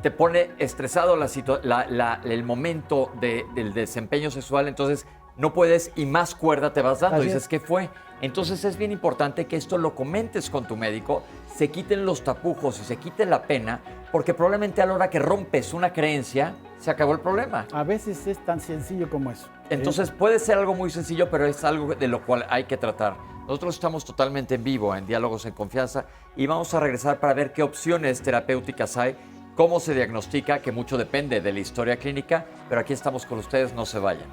Te pone estresado el momento del desempeño sexual, entonces no puedes y más cuerda te vas dando. Así Dices, es. ¿qué fue? Entonces es bien importante que esto lo comentes con tu médico, se quiten los tapujos y se quite la pena, porque probablemente a la hora que rompes una creencia, se acabó el problema. A veces es tan sencillo como eso. Entonces puede ser algo muy sencillo, pero es algo de lo cual hay que tratar. Nosotros estamos totalmente en vivo, en Diálogos en Confianza, y vamos a regresar para ver qué opciones terapéuticas hay, cómo se diagnostica, que mucho depende de la historia clínica, pero aquí estamos con ustedes, no se vayan.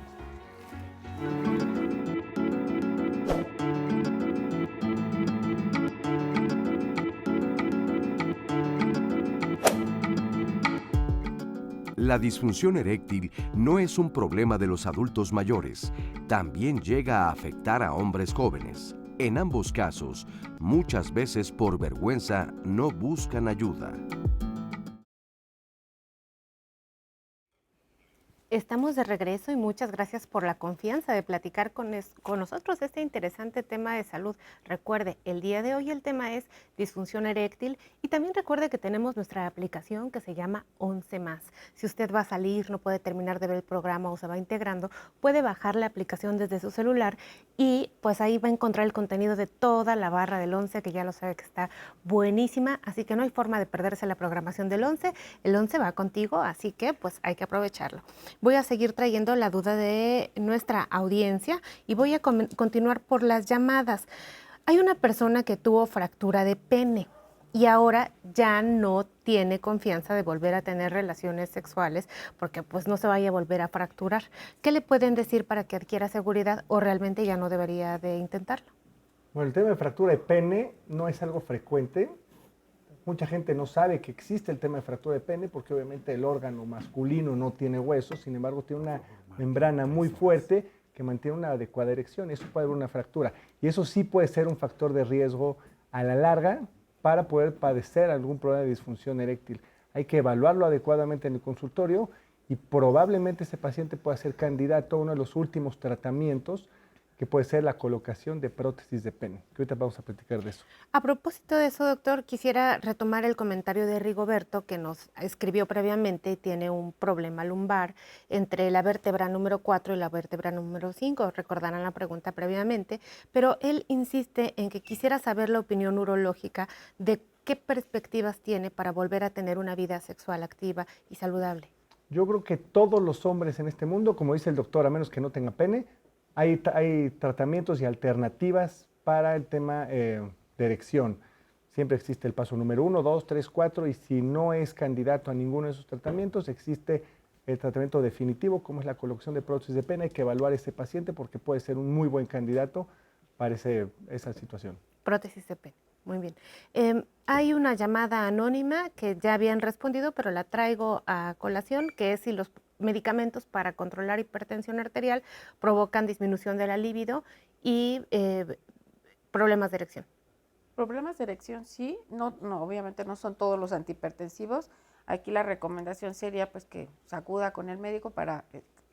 La disfunción eréctil no es un problema de los adultos mayores, también llega a afectar a hombres jóvenes. En ambos casos, muchas veces por vergüenza no buscan ayuda. Estamos de regreso y muchas gracias por la confianza de platicar con nosotros este interesante tema de salud. Recuerde, el día de hoy el tema es disfunción eréctil y también recuerde que tenemos nuestra aplicación que se llama 11+. Si usted va a salir, no puede terminar de ver el programa o se va integrando, puede bajar la aplicación desde su celular y pues ahí va a encontrar el contenido de toda la barra del 11, que ya lo sabe que está buenísima, así que no hay forma de perderse la programación del 11. El 11 va contigo, así que pues hay que aprovecharlo. Voy a seguir trayendo la duda de nuestra audiencia y voy a continuar por las llamadas. Hay una persona que tuvo fractura de pene y ahora ya no tiene confianza de volver a tener relaciones sexuales porque pues no se vaya a volver a fracturar. ¿Qué le pueden decir para que adquiera seguridad o realmente ya no debería de intentarlo? Bueno, el tema de fractura de pene no es algo frecuente. Mucha gente no sabe que existe el tema de fractura de pene porque obviamente el órgano masculino no tiene huesos, sin embargo tiene una membrana muy fuerte que mantiene una adecuada erección y eso puede haber una fractura. Y eso sí puede ser un factor de riesgo a la larga para poder padecer algún problema de disfunción eréctil. Hay que evaluarlo adecuadamente en el consultorio y probablemente ese paciente pueda ser candidato a uno de los últimos tratamientos que puede ser la colocación de prótesis de pene, que ahorita vamos a platicar de eso. A propósito de eso, doctor, quisiera retomar el comentario de Rigoberto, que nos escribió previamente y tiene un problema lumbar entre la vértebra número 4 y la vértebra número 5. Recordarán la pregunta previamente, pero él insiste en que quisiera saber la opinión urológica de qué perspectivas tiene para volver a tener una vida sexual activa y saludable. Yo creo que todos los hombres en este mundo, como dice el doctor, a menos que no tenga pene, hay tratamientos y alternativas para el tema de erección. Siempre existe el paso número 1, 2, 3, 4, y si no es candidato a ninguno de esos tratamientos, existe el tratamiento definitivo, como es la colocación de prótesis de pene. Hay que evaluar a ese paciente porque puede ser un muy buen candidato para esa situación. Prótesis de pene. Muy bien. Hay una llamada anónima que ya habían respondido, pero la traigo a colación, que es si los medicamentos para controlar hipertensión arterial provocan disminución de la libido y problemas de erección. Problemas de erección, sí. No, obviamente no son todos los antihipertensivos. Aquí la recomendación sería pues que acuda con el médico para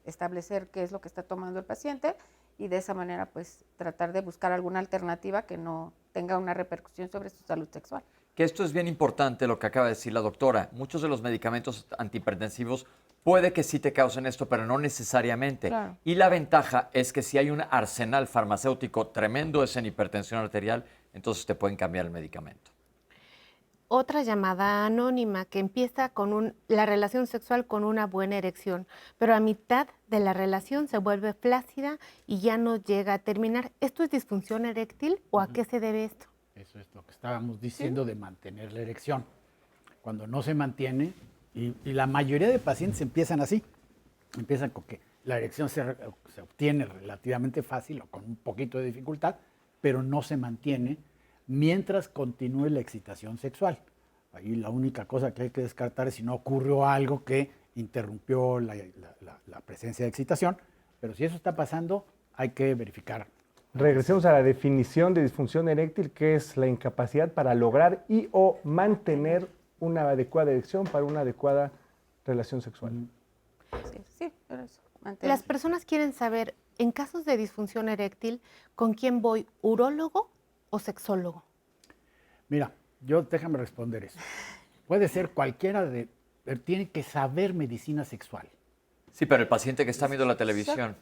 establecer qué es lo que está tomando el paciente y de esa manera pues tratar de buscar alguna alternativa que no tenga una repercusión sobre su salud sexual. Que esto es bien importante lo que acaba de decir la doctora. Muchos de los medicamentos antihipertensivos puede que sí te causen esto, pero no necesariamente. Claro. Y la ventaja es que si hay un arsenal farmacéutico tremendo es en hipertensión arterial, entonces te pueden cambiar el medicamento. Otra llamada anónima que empieza con la relación sexual con una buena erección, pero a mitad de la relación se vuelve flácida y ya no llega a terminar. ¿Esto es disfunción eréctil o a qué se debe esto? Eso es lo que estábamos diciendo de mantener la erección. Cuando no se mantiene, y la mayoría de pacientes empiezan así, empiezan con que la erección se obtiene relativamente fácil o con un poquito de dificultad, pero no se mantiene mientras continúe la excitación sexual. Ahí la única cosa que hay que descartar es si no ocurrió algo que interrumpió la presencia de excitación, pero si eso está pasando, hay que verificar. Regresemos a la definición de disfunción eréctil, que es la incapacidad para lograr y o mantener una adecuada erección para una adecuada relación sexual. Sí, pero eso. Las personas quieren saber, en casos de disfunción eréctil, ¿con quién voy? ¿Urólogo o sexólogo? Mira, déjame responder eso. Puede ser cualquiera pero tiene que saber medicina sexual. Sí, pero el paciente que está viendo la televisión.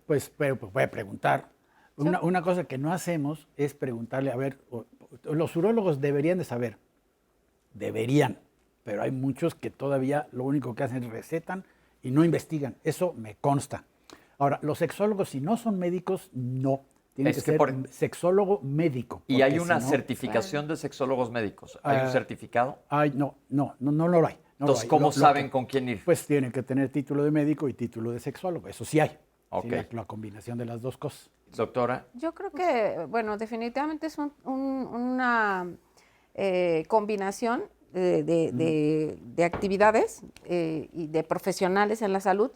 Pues puede preguntar. Una cosa que no hacemos es preguntarle, a ver, los urólogos deberían de saber. Deberían, pero hay muchos que todavía lo único que hacen es recetan y no investigan. Eso me consta. Ahora, los sexólogos, si no son médicos, no. Tiene que ser sexólogo médico. ¿Y hay una certificación de sexólogos médicos? ¿Hay un certificado? No lo hay. Entonces, ¿cómo saben con quién ir? Pues tienen que tener título de médico y título de sexólogo. Eso sí hay. Okay. Sí, la combinación de las dos cosas. Doctora. Yo creo que, bueno, definitivamente es una combinación de actividades y de profesionales en la salud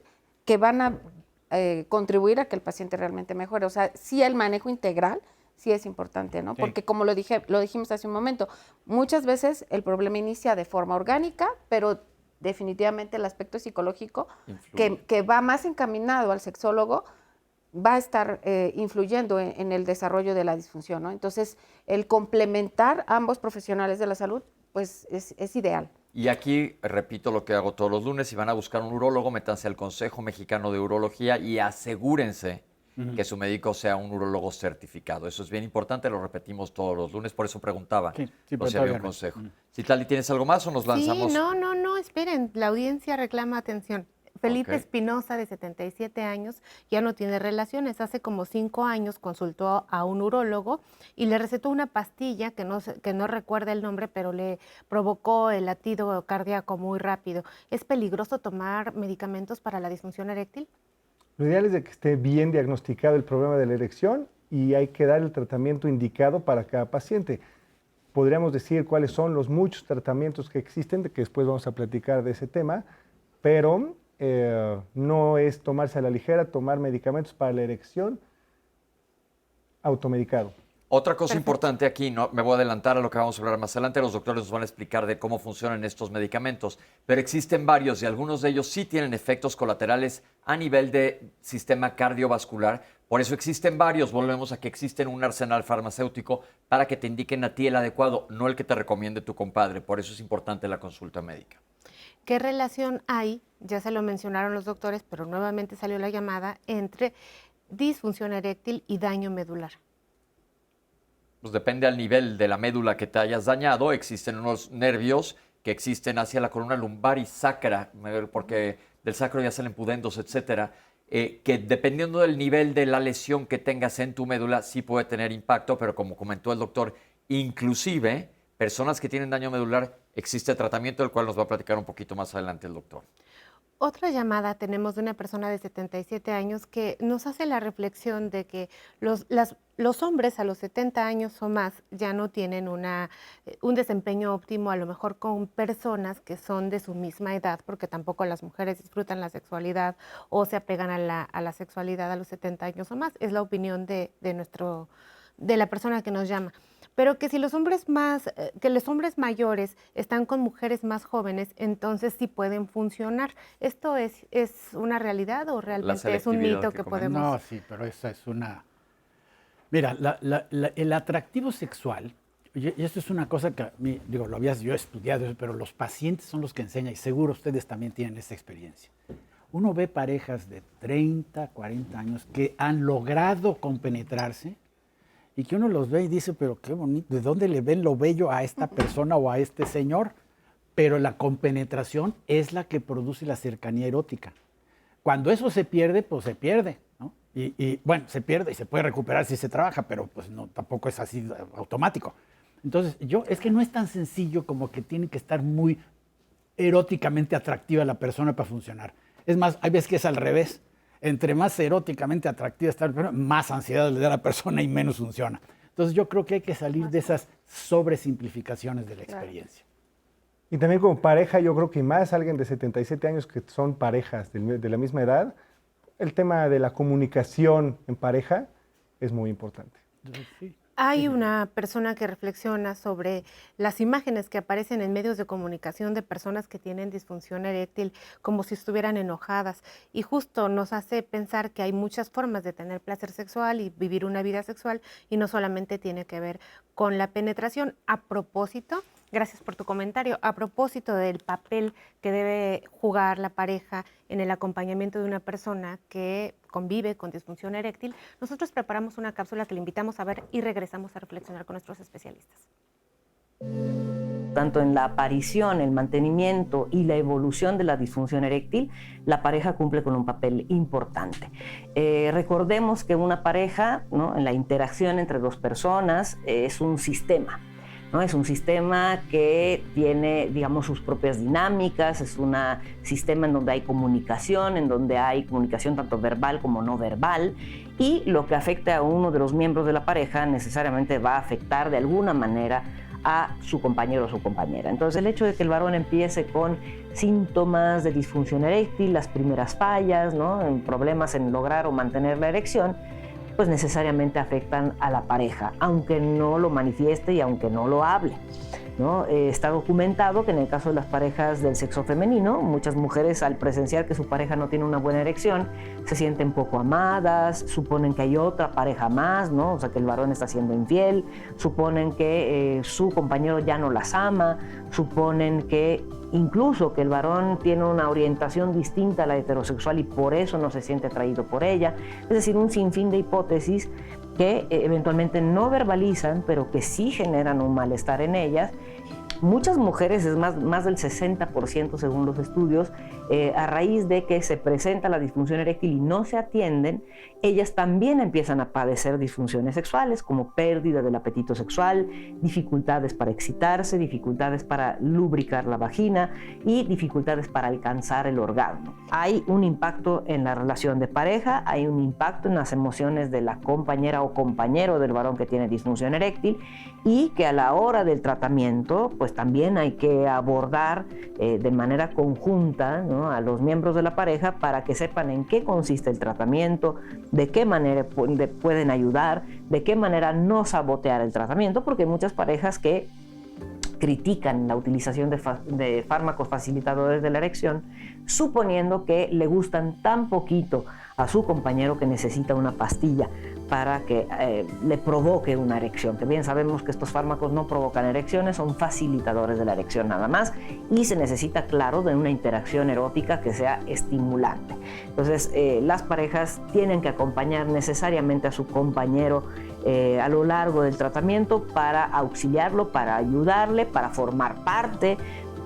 que van a contribuir a que el paciente realmente mejore. O sea, sí el manejo integral sí es importante, ¿no? Sí. Porque como lo dijimos hace un momento, muchas veces el problema inicia de forma orgánica, pero definitivamente el aspecto psicológico que va más encaminado al sexólogo va a estar influyendo en el desarrollo de la disfunción, ¿no? Entonces, el complementar a ambos profesionales de la salud, pues es ideal. Y aquí repito lo que hago todos los lunes, si van a buscar un urólogo, métanse al Consejo Mexicano de Urología y asegúrense que su médico sea un urólogo certificado. Eso es bien importante, lo repetimos todos los lunes, por eso preguntaba si había un consejo. Citlali, ¿tienes algo más o nos lanzamos? Sí, no, esperen, la audiencia reclama atención. Felipe Espinosa, de 77 años, ya no tiene relaciones. Hace como 5 años consultó a un urólogo y le recetó una pastilla que no recuerda el nombre, pero le provocó el latido cardíaco muy rápido. ¿Es peligroso tomar medicamentos para la disfunción eréctil? Lo ideal es de que esté bien diagnosticado el problema de la erección y hay que dar el tratamiento indicado para cada paciente. Podríamos decir cuáles son los muchos tratamientos que existen, de que después vamos a platicar de ese tema, pero no es tomarse a la ligera, tomar medicamentos para la erección automedicado. Otra cosa importante aquí, no me voy a adelantar a lo que vamos a hablar más adelante, los doctores nos van a explicar de cómo funcionan estos medicamentos, pero existen varios y algunos de ellos sí tienen efectos colaterales a nivel de sistema cardiovascular, por eso existen varios, volvemos a que existen un arsenal farmacéutico para que te indiquen a ti el adecuado, no el que te recomiende tu compadre, por eso es importante la consulta médica. ¿Qué relación hay, ya se lo mencionaron los doctores, pero nuevamente salió la llamada, entre disfunción eréctil y daño medular? Pues depende al nivel de la médula que te hayas dañado. Existen unos nervios que existen hacia la columna lumbar y sacra, porque del sacro ya salen pudendos, etcétera, que dependiendo del nivel de la lesión que tengas en tu médula, sí puede tener impacto, pero como comentó el doctor, inclusive personas que tienen daño medular, existe tratamiento, del cual nos va a platicar un poquito más adelante el doctor. Otra llamada tenemos de una persona de 77 años que nos hace la reflexión de que los hombres a los 70 años o más ya no tienen un desempeño óptimo, a lo mejor con personas que son de su misma edad, porque tampoco las mujeres disfrutan la sexualidad o se apegan a la sexualidad a los 70 años o más. Es la opinión de la persona que nos llama. Pero que si los hombres mayores están con mujeres más jóvenes, entonces sí pueden funcionar. ¿Esto es una realidad o realmente es un mito que podemos...? No, sí, pero esa es una... Mira, el atractivo sexual, y esto es una cosa que a mí, digo, lo había yo estudiado, pero los pacientes son los que enseñan, y seguro ustedes también tienen esta experiencia. Uno ve parejas de 30, 40 años que han logrado compenetrarse, y que uno los ve y dice, pero qué bonito, ¿de dónde le ven lo bello a esta persona o a este señor? Pero la compenetración es la que produce la cercanía erótica. Cuando eso se pierde, pues se pierde, ¿no? Y bueno, se pierde y se puede recuperar si se trabaja, pero pues no, tampoco es así automático. Entonces, es que no es tan sencillo como que tiene que estar muy eróticamente atractiva la persona para funcionar. Es más, hay veces que es al revés. Entre más eróticamente atractiva está la persona, más ansiedad le da a la persona y menos funciona. Entonces yo creo que hay que salir de esas sobresimplificaciones de la experiencia. Y también como pareja, yo creo que más alguien de 77 años que son parejas de la misma edad, el tema de la comunicación en pareja es muy importante. Sí. Hay una persona que reflexiona sobre las imágenes que aparecen en medios de comunicación de personas que tienen disfunción eréctil como si estuvieran enojadas, y justo nos hace pensar que hay muchas formas de tener placer sexual y vivir una vida sexual y no solamente tiene que ver con la penetración. A propósito, gracias por tu comentario, a propósito del papel que debe jugar la pareja en el acompañamiento de una persona que convive con disfunción eréctil, nosotros preparamos una cápsula que le invitamos a ver y regresamos a reflexionar con nuestros especialistas. Tanto en la aparición, el mantenimiento y la evolución de la disfunción eréctil, la pareja cumple con un papel importante. Recordemos que una pareja, ¿no?, en la interacción entre dos personas, es un sistema, ¿no? Es un sistema que tiene, digamos, sus propias dinámicas, es un sistema en donde hay comunicación tanto verbal como no verbal, y lo que afecta a uno de los miembros de la pareja necesariamente va a afectar de alguna manera a su compañero o su compañera. Entonces, el hecho de que el varón empiece con síntomas de disfunción eréctil, las primeras fallas, ¿no?, problemas en lograr o mantener la erección, pues necesariamente afectan a la pareja, aunque no lo manifieste y aunque no lo hable, ¿no? Está documentado que en el caso de las parejas del sexo femenino, muchas mujeres al presenciar que su pareja no tiene una buena erección, se sienten poco amadas, suponen que hay otra pareja más, ¿no? O sea, que el varón está siendo infiel, suponen que su compañero ya no las ama, suponen que incluso que el varón tiene una orientación distinta a la heterosexual y por eso no se siente atraído por ella. Es decir, un sinfín de hipótesis que eventualmente no verbalizan, pero que sí generan un malestar en ellas. Muchas mujeres, es más del 60% según los estudios, a raíz de que se presenta la disfunción eréctil y no se atienden, ellas también empiezan a padecer disfunciones sexuales como pérdida del apetito sexual, dificultades para excitarse, dificultades para lubricar la vagina y dificultades para alcanzar el orgasmo. Hay un impacto en la relación de pareja, hay un impacto en las emociones de la compañera o compañero del varón que tiene disfunción eréctil, y que a la hora del tratamiento pues también hay que abordar de manera conjunta, ¿no?, a los miembros de la pareja para que sepan en qué consiste el tratamiento, de qué manera pueden ayudar, de qué manera no sabotear el tratamiento, porque hay muchas parejas que critican la utilización de fármacos facilitadores de la erección, suponiendo que le gustan tan poquito a su compañero que necesita una pastilla para que le provoque una erección. Que bien sabemos que estos fármacos no provocan erecciones, son facilitadores de la erección nada más, y se necesita, claro, de una interacción erótica que sea estimulante. Entonces, las parejas tienen que acompañar necesariamente a su compañero a lo largo del tratamiento para auxiliarlo, para ayudarle, para formar parte,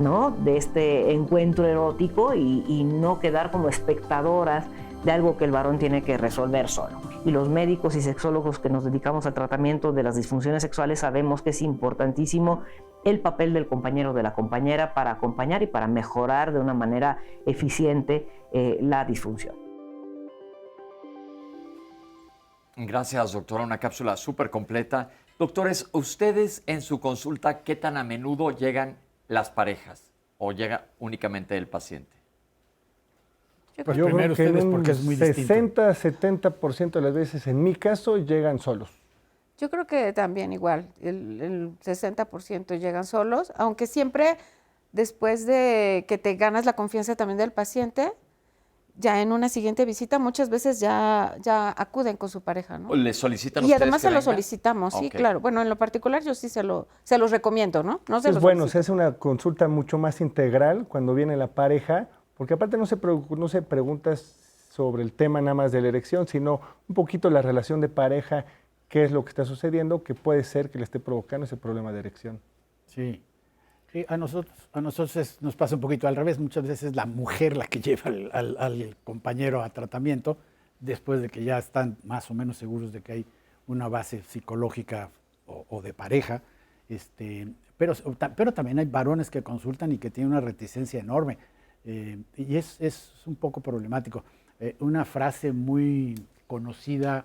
¿no?, de este encuentro erótico y no quedar como espectadoras de algo que el varón tiene que resolver solo. Y los médicos y sexólogos que nos dedicamos al tratamiento de las disfunciones sexuales sabemos que es importantísimo el papel del compañero o de la compañera para acompañar y para mejorar de una manera eficiente la disfunción. Gracias, doctora. Una cápsula súper completa. Doctores, ¿ustedes en su consulta qué tan a menudo llegan las parejas o llega únicamente el paciente? Pues yo primero creo que ustedes, en un porque es muy distinto. 60-70% de las veces, en mi caso, llegan solos. Yo creo que también igual, el 60% llegan solos, aunque siempre después de que te ganas la confianza también del paciente, ya en una siguiente visita muchas veces ya acuden con su pareja, ¿no? ¿Les solicitan Y ustedes además que se lo vengan? solicitamos, sí, Ok. claro. Bueno, en lo particular yo sí se los recomiendo, ¿no? No se Es los bueno, solicito. se hace una consulta mucho más integral cuando viene la pareja, porque aparte no se preguntas sobre el tema nada más de la erección, sino un poquito la relación de pareja, qué es lo que está sucediendo, que puede ser que le esté provocando ese problema de erección. Sí. Sí, a nosotros nos pasa un poquito al revés. Muchas veces es la mujer la que lleva al compañero a tratamiento después de que ya están más o menos seguros de que hay una base psicológica o de pareja. Pero también hay varones que consultan y que tienen una reticencia enorme. Y es un poco problemático. Una frase muy conocida,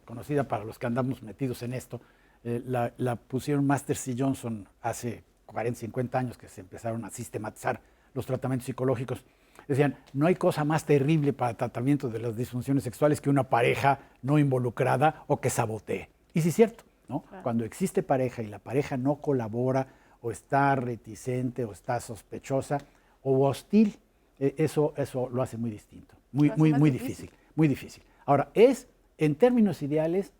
conocida para los que andamos metidos en esto, la pusieron Masters y Johnson hace 40, 50 años que se empezaron a sistematizar los tratamientos psicológicos. Decían, no hay cosa más terrible para el tratamiento de las disfunciones sexuales que una pareja no involucrada o que sabotee. Y sí es cierto, ¿no? Claro. Cuando existe pareja y la pareja no colabora o está reticente o está sospechosa o hostil, eso lo hace muy distinto, muy difícil, muy difícil. Ahora, es, en términos ideales,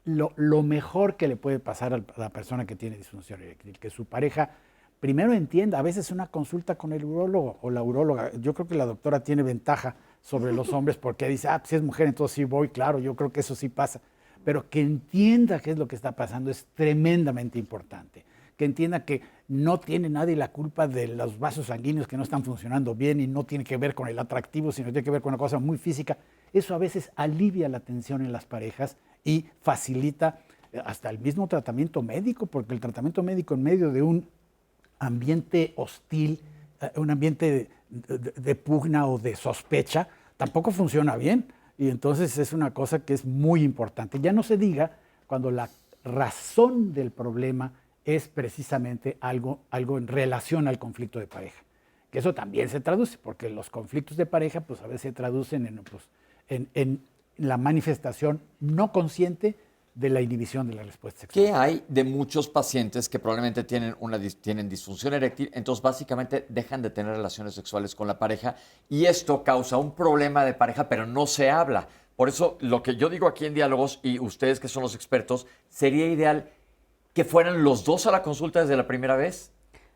lo mejor que le puede pasar a la persona que tiene disfunción eréctil, que su pareja primero entienda. A veces una consulta con el urólogo o la uróloga, yo creo que la doctora tiene ventaja sobre los hombres porque dice, pues si es mujer entonces sí voy, claro, yo creo que eso sí pasa. Pero que entienda qué es lo que está pasando es tremendamente importante. Que entienda que no tiene nadie la culpa de los vasos sanguíneos que no están funcionando bien y no tiene que ver con el atractivo, sino tiene que ver con una cosa muy física. Eso a veces alivia la tensión en las parejas y facilita hasta el mismo tratamiento médico, porque el tratamiento médico en medio de un ambiente hostil, un ambiente de pugna o de sospecha, tampoco funciona bien. Y entonces es una cosa que es muy importante. Ya no se diga cuando la razón del problema es precisamente algo en relación al conflicto de pareja. Que eso también se traduce, porque los conflictos de pareja pues a veces se traducen en la manifestación no consciente de la inhibición de la respuesta sexual. ¿Qué hay de muchos pacientes que probablemente tienen disfunción eréctil, entonces básicamente dejan de tener relaciones sexuales con la pareja y esto causa un problema de pareja, pero no se habla? Por eso lo que yo digo aquí en Diálogos, y ustedes que son los expertos, sería ideal que fueran los dos a la consulta desde la primera vez.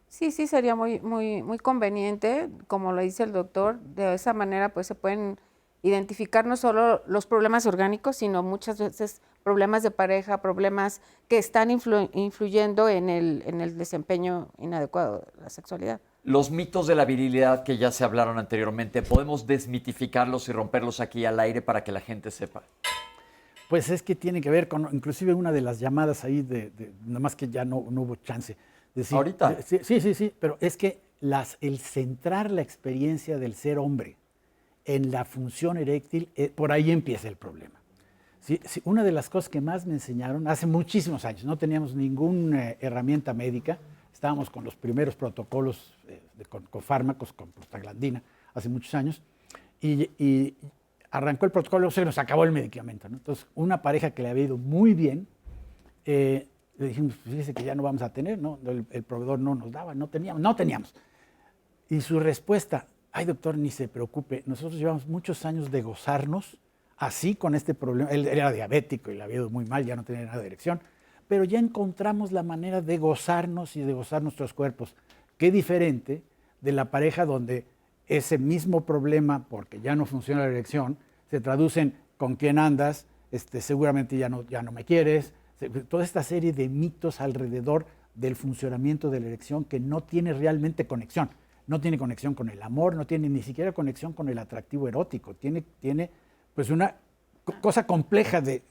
Sí, sería muy conveniente, como lo dice el doctor. De esa manera pues se pueden identificar no solo los problemas orgánicos, sino muchas veces problemas de pareja, problemas que están influyendo en el desempeño inadecuado de la sexualidad. Los mitos de la virilidad que ya se hablaron anteriormente, ¿podemos desmitificarlos y romperlos aquí al aire para que la gente sepa? Pues es que tiene que ver con, inclusive una de las llamadas ahí, nada más que ya no hubo chance. Decir, ¿ahorita? Sí, pero es que el centrar la experiencia del ser hombre en la función eréctil, por ahí empieza el problema. Sí, una de las cosas que más me enseñaron hace muchísimos años, no teníamos ninguna herramienta médica, estábamos con los primeros protocolos con fármacos, con prostaglandina, hace muchos años, y arrancó el protocolo, se nos acabó el medicamento, ¿no? Entonces, una pareja que le había ido muy bien, le dijimos, fíjese que ya no vamos a tener, ¿no? El proveedor no nos daba, no teníamos. Y su respuesta, ay doctor, ni se preocupe, nosotros llevamos muchos años de gozarnos así con este problema. Él era diabético y le había ido muy mal, ya no tenía nada de erección, pero ya encontramos la manera de gozarnos y de gozar nuestros cuerpos. Qué diferente de la pareja donde ese mismo problema, porque ya no funciona la erección, se traduce en con quién andas, seguramente ya no me quieres, toda esta serie de mitos alrededor del funcionamiento de la erección que no tiene realmente conexión. No tiene conexión con el amor, no tiene ni siquiera conexión con el atractivo erótico. Tiene pues una cosa compleja de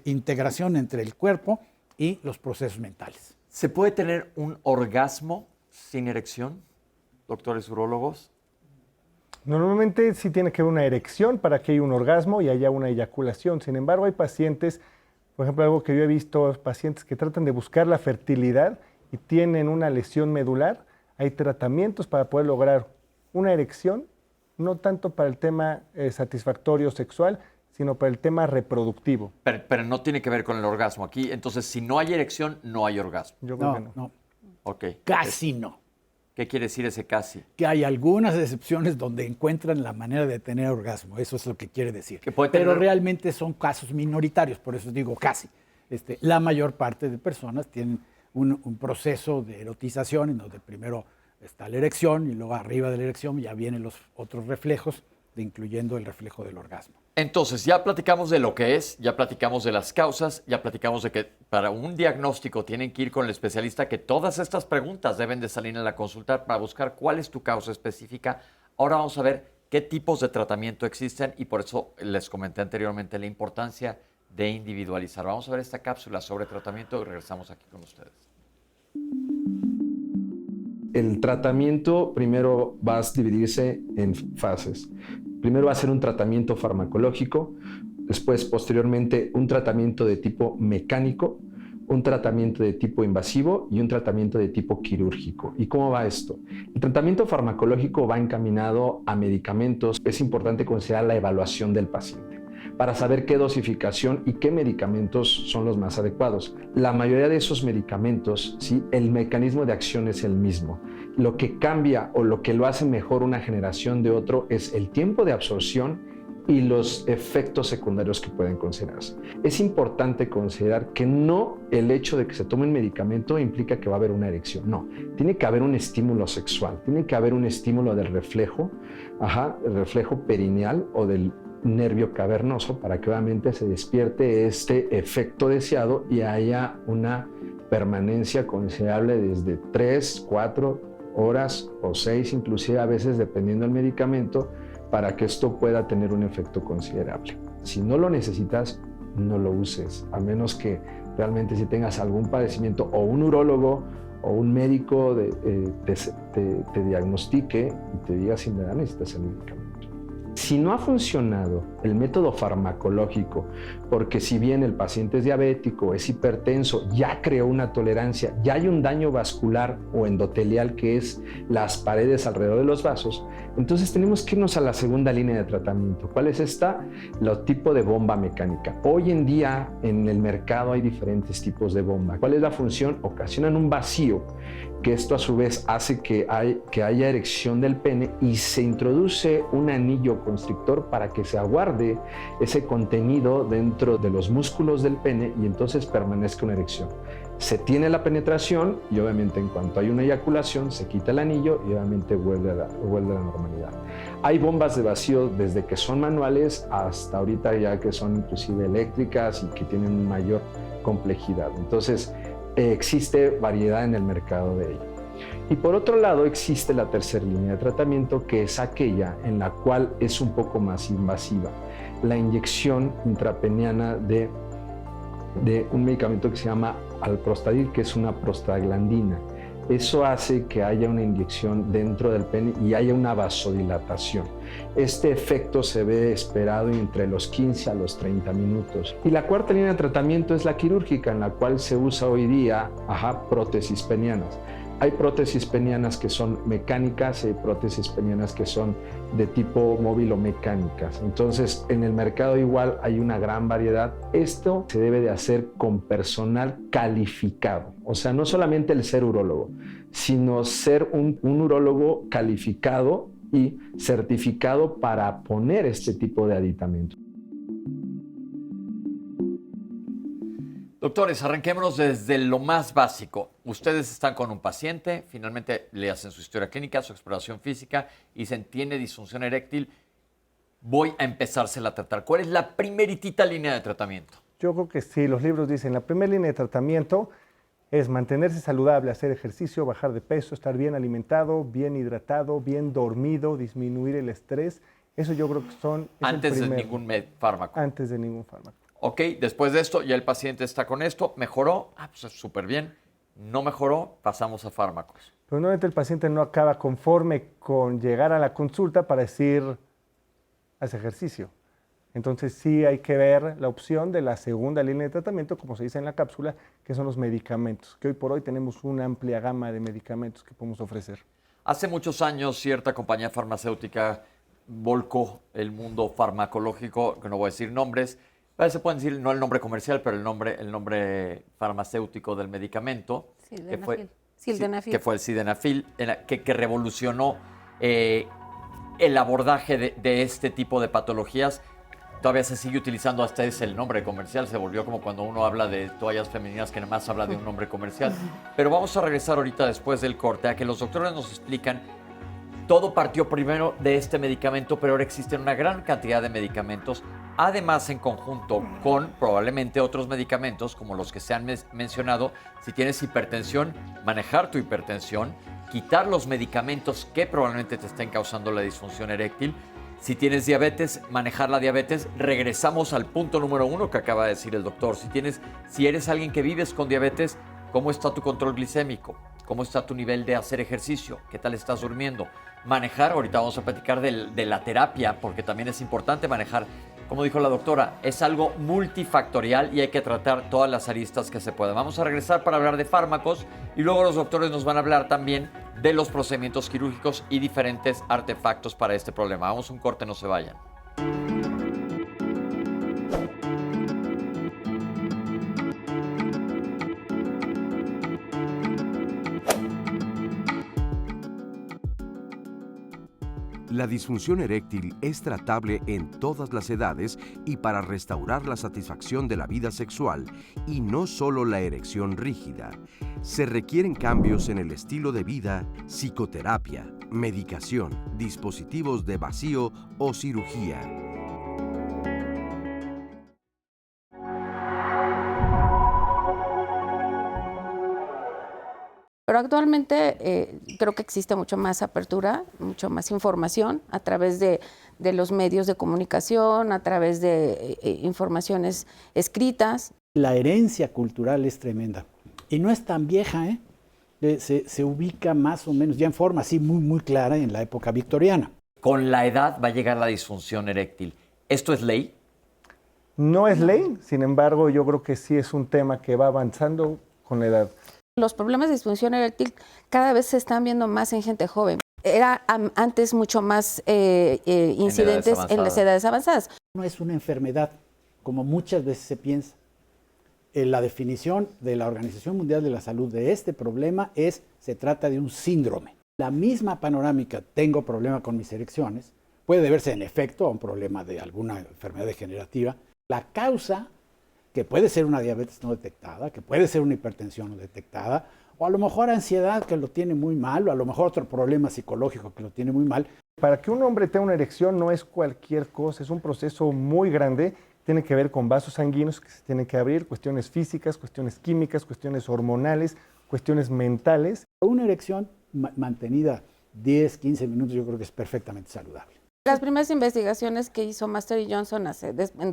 integración entre el cuerpo y los procesos mentales. ¿Se puede tener un orgasmo sin erección, doctores urólogos? Normalmente sí tiene que haber una erección para que haya un orgasmo y haya una eyaculación. Sin embargo, hay pacientes, por ejemplo, algo que yo he visto, pacientes que tratan de buscar la fertilidad y tienen una lesión medular. Hay tratamientos para poder lograr una erección, no tanto para el tema satisfactorio sexual, sino para el tema reproductivo. Pero no tiene que ver con el orgasmo aquí. Entonces, si no hay erección, no hay orgasmo. Yo creo que no. No, Ok. casi no. ¿Qué quiere decir ese casi? Que hay algunas excepciones donde encuentran la manera de tener orgasmo. Eso es lo que quiere decir. Que puede Pero tener- realmente son casos minoritarios, por eso digo casi. La mayor parte de personas tienen un proceso de erotización en donde primero está la erección y luego arriba de la erección ya vienen los otros reflejos, incluyendo el reflejo del orgasmo. Entonces, ya platicamos de lo que es, ya platicamos de las causas, ya platicamos de que para un diagnóstico tienen que ir con el especialista, que todas estas preguntas deben de salir en la consulta para buscar cuál es tu causa específica. Ahora vamos a ver qué tipos de tratamiento existen y por eso les comenté anteriormente la importancia de individualizar. Vamos a ver esta cápsula sobre tratamiento y regresamos aquí con ustedes. El tratamiento primero va a dividirse en fases. Primero va a ser un tratamiento farmacológico, después posteriormente un tratamiento de tipo mecánico, un tratamiento de tipo invasivo y un tratamiento de tipo quirúrgico. ¿Y cómo va esto? El tratamiento farmacológico va encaminado a medicamentos. Es importante considerar la evaluación del paciente para saber qué dosificación y qué medicamentos son los más adecuados. La mayoría de esos medicamentos, ¿sí? El mecanismo de acción es el mismo. Lo que cambia o lo que lo hace mejor una generación de otro es el tiempo de absorción y los efectos secundarios que pueden considerarse. Es importante considerar que no el hecho de que se tome un medicamento implica que va a haber una erección. No, tiene que haber un estímulo sexual, tiene que haber un estímulo del reflejo, el reflejo perineal o del nervio cavernoso para que obviamente se despierte este efecto deseado y haya una permanencia considerable desde 3, 4 horas o 6, inclusive a veces dependiendo del medicamento, para que esto pueda tener un efecto considerable. Si no lo necesitas, no lo uses, a menos que realmente si tengas algún padecimiento o un urólogo o un médico te diagnostique y te diga si necesitas el medicamento. Si no ha funcionado el método farmacológico, porque si bien el paciente es diabético, es hipertenso, ya creó una tolerancia, ya hay un daño vascular o endotelial, que es las paredes alrededor de los vasos, entonces tenemos que irnos a la segunda línea de tratamiento. ¿Cuál es esta? El tipo de bomba mecánica. Hoy en día en el mercado hay diferentes tipos de bomba. ¿Cuál es la función? Ocasionan un vacío, que esto a su vez hace que haya erección del pene y se introduce un anillo constrictor para que se aguarde ese contenido dentro de los músculos del pene y entonces permanezca una erección. Se tiene la penetración y obviamente en cuanto hay una eyaculación se quita el anillo y obviamente vuelve a la normalidad. Hay bombas de vacío desde que son manuales hasta ahorita ya que son inclusive eléctricas y que tienen mayor complejidad. Entonces existe variedad en el mercado de ello. Y por otro lado existe la tercera línea de tratamiento, que es aquella en la cual es un poco más invasiva. La inyección intrapeniana de un medicamento que se llama alprostadil, que es una prostaglandina. Eso hace que haya una inyección dentro del pene y haya una vasodilatación. Este efecto se ve esperado entre los 15 a los 30 minutos. Y la cuarta línea de tratamiento es la quirúrgica, en la cual se usa hoy día prótesis penianas. Hay prótesis penianas que son mecánicas y hay prótesis penianas que son de tipo móvil o mecánicas. Entonces, en el mercado igual hay una gran variedad. Esto se debe de hacer con personal calificado. O sea, no solamente el ser urólogo, sino ser un urólogo calificado y certificado para poner este tipo de aditamentos. Doctores, arranquémonos desde lo más básico. Ustedes están con un paciente, finalmente le hacen su historia clínica, su exploración física y se tiene disfunción eréctil. Voy a empezársela a tratar. ¿Cuál es la primeritita línea de tratamiento? Yo creo que sí, los libros dicen, la primera línea de tratamiento es mantenerse saludable, hacer ejercicio, bajar de peso, estar bien alimentado, bien hidratado, bien dormido, disminuir el estrés. Eso yo creo que son... Antes de ningún fármaco. Antes de ningún fármaco. Ok, después de esto, ya el paciente está con esto, mejoró, pues súper bien. No mejoró, pasamos a fármacos. Pero normalmente el paciente no acaba conforme con llegar a la consulta para decir, haz ejercicio. Entonces sí hay que ver la opción de la segunda línea de tratamiento, como se dice en la cápsula, que son los medicamentos, que hoy por hoy tenemos una amplia gama de medicamentos que podemos ofrecer. Hace muchos años cierta compañía farmacéutica volcó el mundo farmacológico, que no voy a decir nombres, se pueden decir no el nombre comercial, pero el nombre farmacéutico del medicamento, Sildenafil. Que fue el Sildenafil, que revolucionó el abordaje de este tipo de patologías. Todavía se sigue utilizando, hasta es el nombre comercial, se volvió como cuando uno habla de toallas femeninas que nada más habla de un nombre comercial. Pero vamos a regresar ahorita después del corte a que los doctores nos explican. Todo partió primero de este medicamento, pero ahora existen una gran cantidad de medicamentos, además en conjunto con probablemente otros medicamentos como los que se han mencionado. Si tienes hipertensión, manejar tu hipertensión, quitar los medicamentos que probablemente te estén causando la disfunción eréctil. Si tienes diabetes, manejar la diabetes. Regresamos al punto número 1 que acaba de decir el doctor. Si eres alguien que vives con diabetes, ¿cómo está tu control glicémico? ¿Cómo está tu nivel de hacer ejercicio? ¿Qué tal estás durmiendo? Manejar, ahorita vamos a platicar de la terapia, porque también es importante manejar. Como dijo la doctora, es algo multifactorial y hay que tratar todas las aristas que se puedan. Vamos a regresar para hablar de fármacos y luego los doctores nos van a hablar también de los procedimientos quirúrgicos y diferentes artefactos para este problema. Vamos a un corte, no se vayan. La disfunción eréctil es tratable en todas las edades y para restaurar la satisfacción de la vida sexual, y no solo la erección rígida. Se requieren cambios en el estilo de vida, psicoterapia, medicación, dispositivos de vacío o cirugía. Pero actualmente creo que existe mucho más apertura, mucho más información a través de los medios de comunicación, a través de informaciones escritas. La herencia cultural es tremenda y no es tan vieja, se ubica más o menos ya en forma así muy clara en la época victoriana. Con la edad va a llegar la disfunción eréctil. ¿Esto es ley? No es ley, sin embargo, yo creo que sí es un tema que va avanzando con la edad. Los problemas de disfunción eréctil cada vez se están viendo más en gente joven. Era antes mucho más incidentes en las edades avanzadas. No es una enfermedad, como muchas veces se piensa. La definición de la Organización Mundial de la Salud de este problema se trata de un síndrome. La misma panorámica, tengo problema con mis erecciones, puede deberse en efecto a un problema de alguna enfermedad degenerativa. La causa, que puede ser una diabetes no detectada, que puede ser una hipertensión no detectada, o a lo mejor ansiedad que lo tiene muy mal, o a lo mejor otro problema psicológico que lo tiene muy mal. Para que un hombre tenga una erección no es cualquier cosa, es un proceso muy grande, tiene que ver con vasos sanguíneos que se tienen que abrir, cuestiones físicas, cuestiones químicas, cuestiones hormonales, cuestiones mentales. Una erección mantenida 10, 15 minutos yo creo que es perfectamente saludable. Las primeras investigaciones que hizo Master y Johnson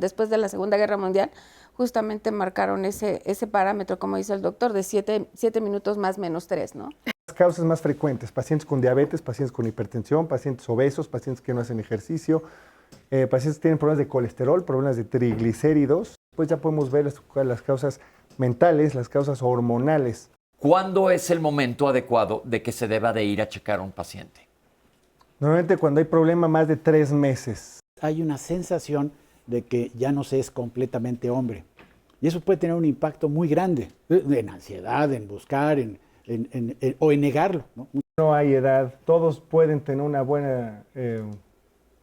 después de la Segunda Guerra Mundial justamente marcaron ese parámetro, como dice el doctor, de 7 minutos más menos 3, ¿no? Las causas más frecuentes, pacientes con diabetes, pacientes con hipertensión, pacientes obesos, pacientes que no hacen ejercicio, pacientes que tienen problemas de colesterol, problemas de triglicéridos. Pues ya podemos ver las causas mentales, las causas hormonales. ¿Cuándo es el momento adecuado de que se deba de ir a checar a un paciente? Normalmente cuando hay problema más de 3 meses. Hay una sensación de que ya no se es completamente hombre. Y eso puede tener un impacto muy grande en ansiedad, en buscar, o en negarlo, ¿no? No hay edad, todos pueden tener una buena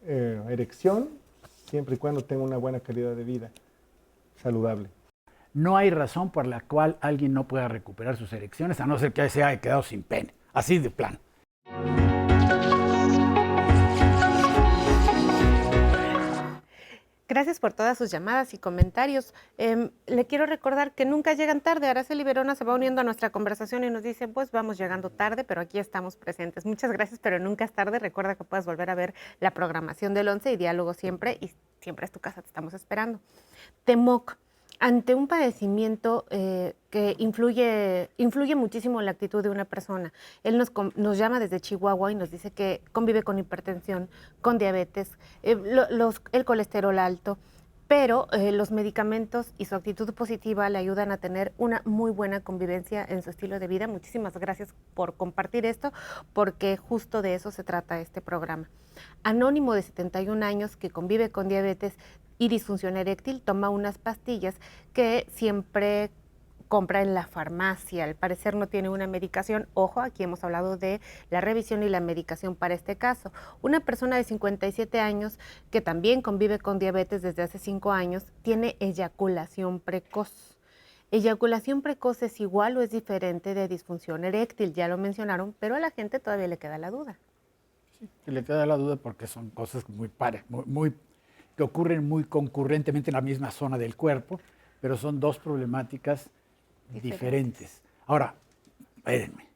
erección, siempre y cuando tengan una buena calidad de vida saludable. No hay razón por la cual alguien no pueda recuperar sus erecciones, a no ser que se haya quedado sin pene, así de plano. Gracias por todas sus llamadas y comentarios. Le quiero recordar que nunca llegan tarde. Araceli Verona se va uniendo a nuestra conversación y nos dice, pues vamos llegando tarde, pero aquí estamos presentes. Muchas gracias, pero nunca es tarde. Recuerda que puedes volver a ver la programación del 11 y Diálogo Siempre, y siempre es tu casa, te estamos esperando. TEMOC. Ante un padecimiento que influye muchísimo en la actitud de una persona. Él nos llama desde Chihuahua y nos dice que convive con hipertensión, con diabetes, el colesterol alto, pero los medicamentos y su actitud positiva le ayudan a tener una muy buena convivencia en su estilo de vida. Muchísimas gracias por compartir esto, porque justo de eso se trata este programa. Anónimo, de 71 años, que convive con diabetes y disfunción eréctil, toma unas pastillas que siempre compra en la farmacia. Al parecer no tiene una medicación. Ojo, aquí hemos hablado de la revisión y la medicación para este caso. Una persona de 57 años que también convive con diabetes desde hace 5 años, tiene eyaculación precoz. ¿Eyaculación precoz es igual o es diferente de disfunción eréctil? Ya lo mencionaron, pero a la gente todavía le queda la duda. Sí, le queda la duda porque son cosas muy que ocurren muy concurrentemente en la misma zona del cuerpo, pero son dos problemáticas diferentes. Ahora, espérenme,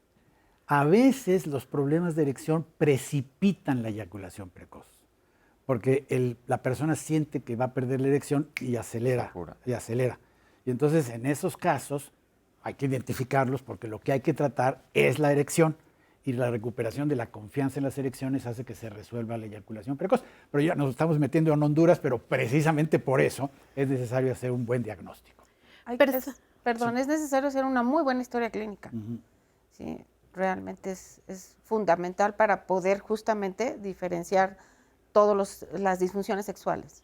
a veces los problemas de erección precipitan la eyaculación precoz, porque la persona siente que va a perder la erección y acelera. Y entonces en esos casos hay que identificarlos, porque lo que hay que tratar es la erección, y la recuperación de la confianza en las erecciones hace que se resuelva la eyaculación precoz. Pero ya nos estamos metiendo en Honduras, pero precisamente por eso es necesario hacer un buen diagnóstico. Es necesario hacer una muy buena historia clínica. Sí, realmente es fundamental para poder justamente diferenciar todas las disfunciones sexuales.